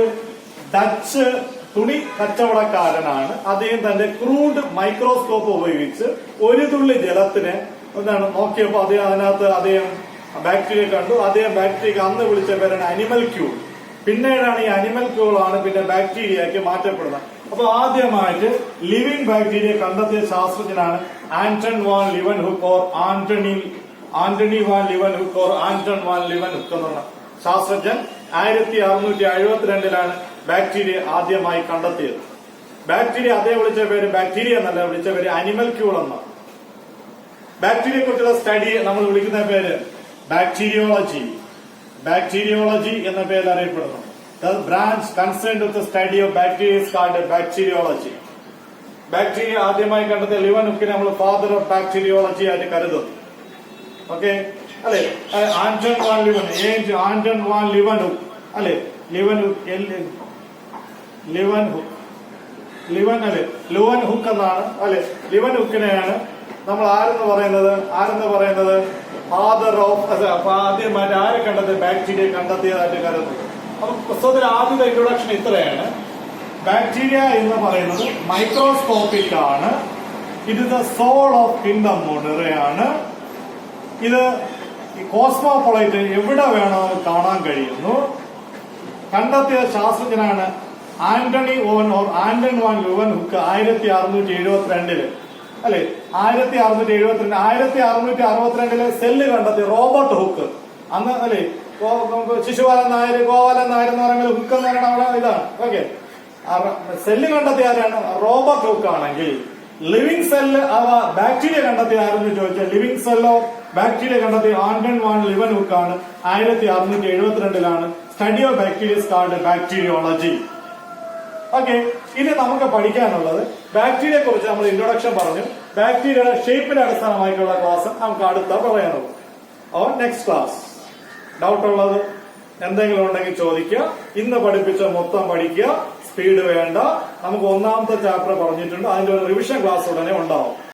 ഡച്ച് തുണി കച്ചവടക്കാരനാണ്. അദ്ദേഹം തന്റെ ക്രൂഡ് മൈക്രോസ്കോപ്പ് ഉപയോഗിച്ച് ഒരു തുള്ളി ജലത്തിന് നോക്കിയപ്പോൾ അദ്ദേഹം ബാക്ടീരിയ കണ്ടു. അദ്ദേഹം ബാക്ടീരിയക്ക് അന്ന് വിളിച്ച പേരാണ് അനിമൽ ക്യൂൾ. പിന്നീടാണ് ഈ അനിമൽ ക്യൂളാണ് പിന്നെ ബാക്ടീരിയക്ക് മാറ്റപ്പെടുന്നത്. അപ്പൊ ആദ്യമായിട്ട് ലിവിംഗ് ബാക്ടീരിയ കണ്ടെത്തിയ ശാസ്ത്രജ്ഞനാണ് Anton van Leeuwenhoek or Antony van Leeuwenhoek or Anton van Leeuwenhoek എന്നുള്ള ശാസ്ത്രജ്ഞൻ 1672 ബാക്ടീരിയ ആദ്യമായി കണ്ടെത്തിയത്. ബാക്ടീരിയ അദ്ദേഹം വിളിച്ച പേര് ബാക്ടീരിയ എന്നല്ല, വിളിച്ച പേര് അനിമൽ ക്യൂൾ എന്നാണ്. ബാക്ടീരിയയെ കുറിച്ചുള്ള സ്റ്റഡി നമ്മൾ വിളിക്കുന്ന പേര് ബാക്ടീരിയോളജി. ബാക്ടീരിയോളജി എന്ന പേരിൽ അറിയപ്പെടുന്നു. Branch concerned with the study of bacteria is called bacteriology. Bacteria ആദ്യമായി കണ്ടെത്തിയ ലിവൻഹുക്കിനെ നമ്മൾ ഫാദർ ഓഫ് ബാക്ടീരിയോളജി ആയിട്ട് കരുതുന്നു. ഓക്കെ അല്ലെ? ആന്റൺ വാൻ ലിവൻഹുക്ക് അല്ലെ? ലിവൻഹുക്ക് എന്നാണ് അല്ലെ? ലിവൻഹുക്കിനെയാണ് നമ്മൾ ആരെന്ന് പറയുന്നത് ഫാദർ ഓഫ് ആദ്യമായിട്ട് ആരെ കണ്ടെത്തിയ ബാക്ടീരിയ കണ്ടെത്തിയതായിട്ട് കരുതുന്നത്. അപ്പൊ പുസ്തകത്തിൽ ആദ്യത്തെ ഇൻട്രൊഡക്ഷൻ ഇത്രയാണ്. ബാക്ടീരിയ എന്ന് പറയുന്നത് മൈക്രോസ്കോപ്പിക് ആണ്. ഇത് ദ സോൾ ഓഫ് കിങ്ഡം മൊണിറയാണ്. ഇത് കോസ്മോപൊളൈറ്റ് എവിടെ വേണോ കാണാൻ കഴിയുന്നു. കണ്ടെത്തിയ ശാസ്ത്രജ്ഞനാണ് Antony on or Anton van Leeuwenhoek 1672 അല്ലെ? 1672 1662 സെല്ല് കണ്ടെത്തിയ റോബർട്ട് ഹുക്ക്. അന്ന് അല്ലെ ശിശുപാലൻ നായർ, ഗോപാലൻ നായർ എന്ന് പറയുന്നത് ഹുക്ക് എന്ന് പറയുന്ന അവിടെ ഇതാണ്. ഓക്കെ, സെല്ല് കണ്ടെത്തിയ ആരാണ്? റോബർട്ട് ഹുക്ക് ആണെങ്കിൽ ലിവിംഗ് സെല്ല് ബാക്ടീരിയ കണ്ടെത്തിയ ആരെന്ന് ചോദിച്ചാൽ ലിവിംഗ് സെല്ലോ ബാക്ടീരിയ കണ്ടെത്തിയ ആന്റൺ വാൻ ലിവൻഹുക്ക് ആണ്. 1672 study of bacteria called bacteriology. Okay, ഇനി നമുക്ക് പഠിക്കാനുള്ളത് ബാക്ടീരിയയെ കുറിച്ച് നമ്മൾ ഇൻട്രൊഡക്ഷൻ പറഞ്ഞു. ബാക്ടീരിയയുടെ ഷേപ്പിനെ അടിസ്ഥാനമായിട്ടുള്ള ക്ലാസ് നമുക്ക് അടുത്ത പറയാനുള്ളൂ. Or next class. ഡൗട്ട് ഉള്ളത് എന്തെങ്കിലും ഉണ്ടെങ്കിൽ ചോദിക്കുക. ഇന്ന് പഠിപ്പിച്ച മൊത്തം പഠിക്കുക, സ്പീഡ് വേണ്ട. നമുക്ക് ഒന്നാമത്തെ ചാപ്റ്റർ പറഞ്ഞിട്ടുണ്ട്, അതിന്റെ ഒരു റിവിഷൻ ക്ലാസ് ഉടനെ ഉണ്ടാവും.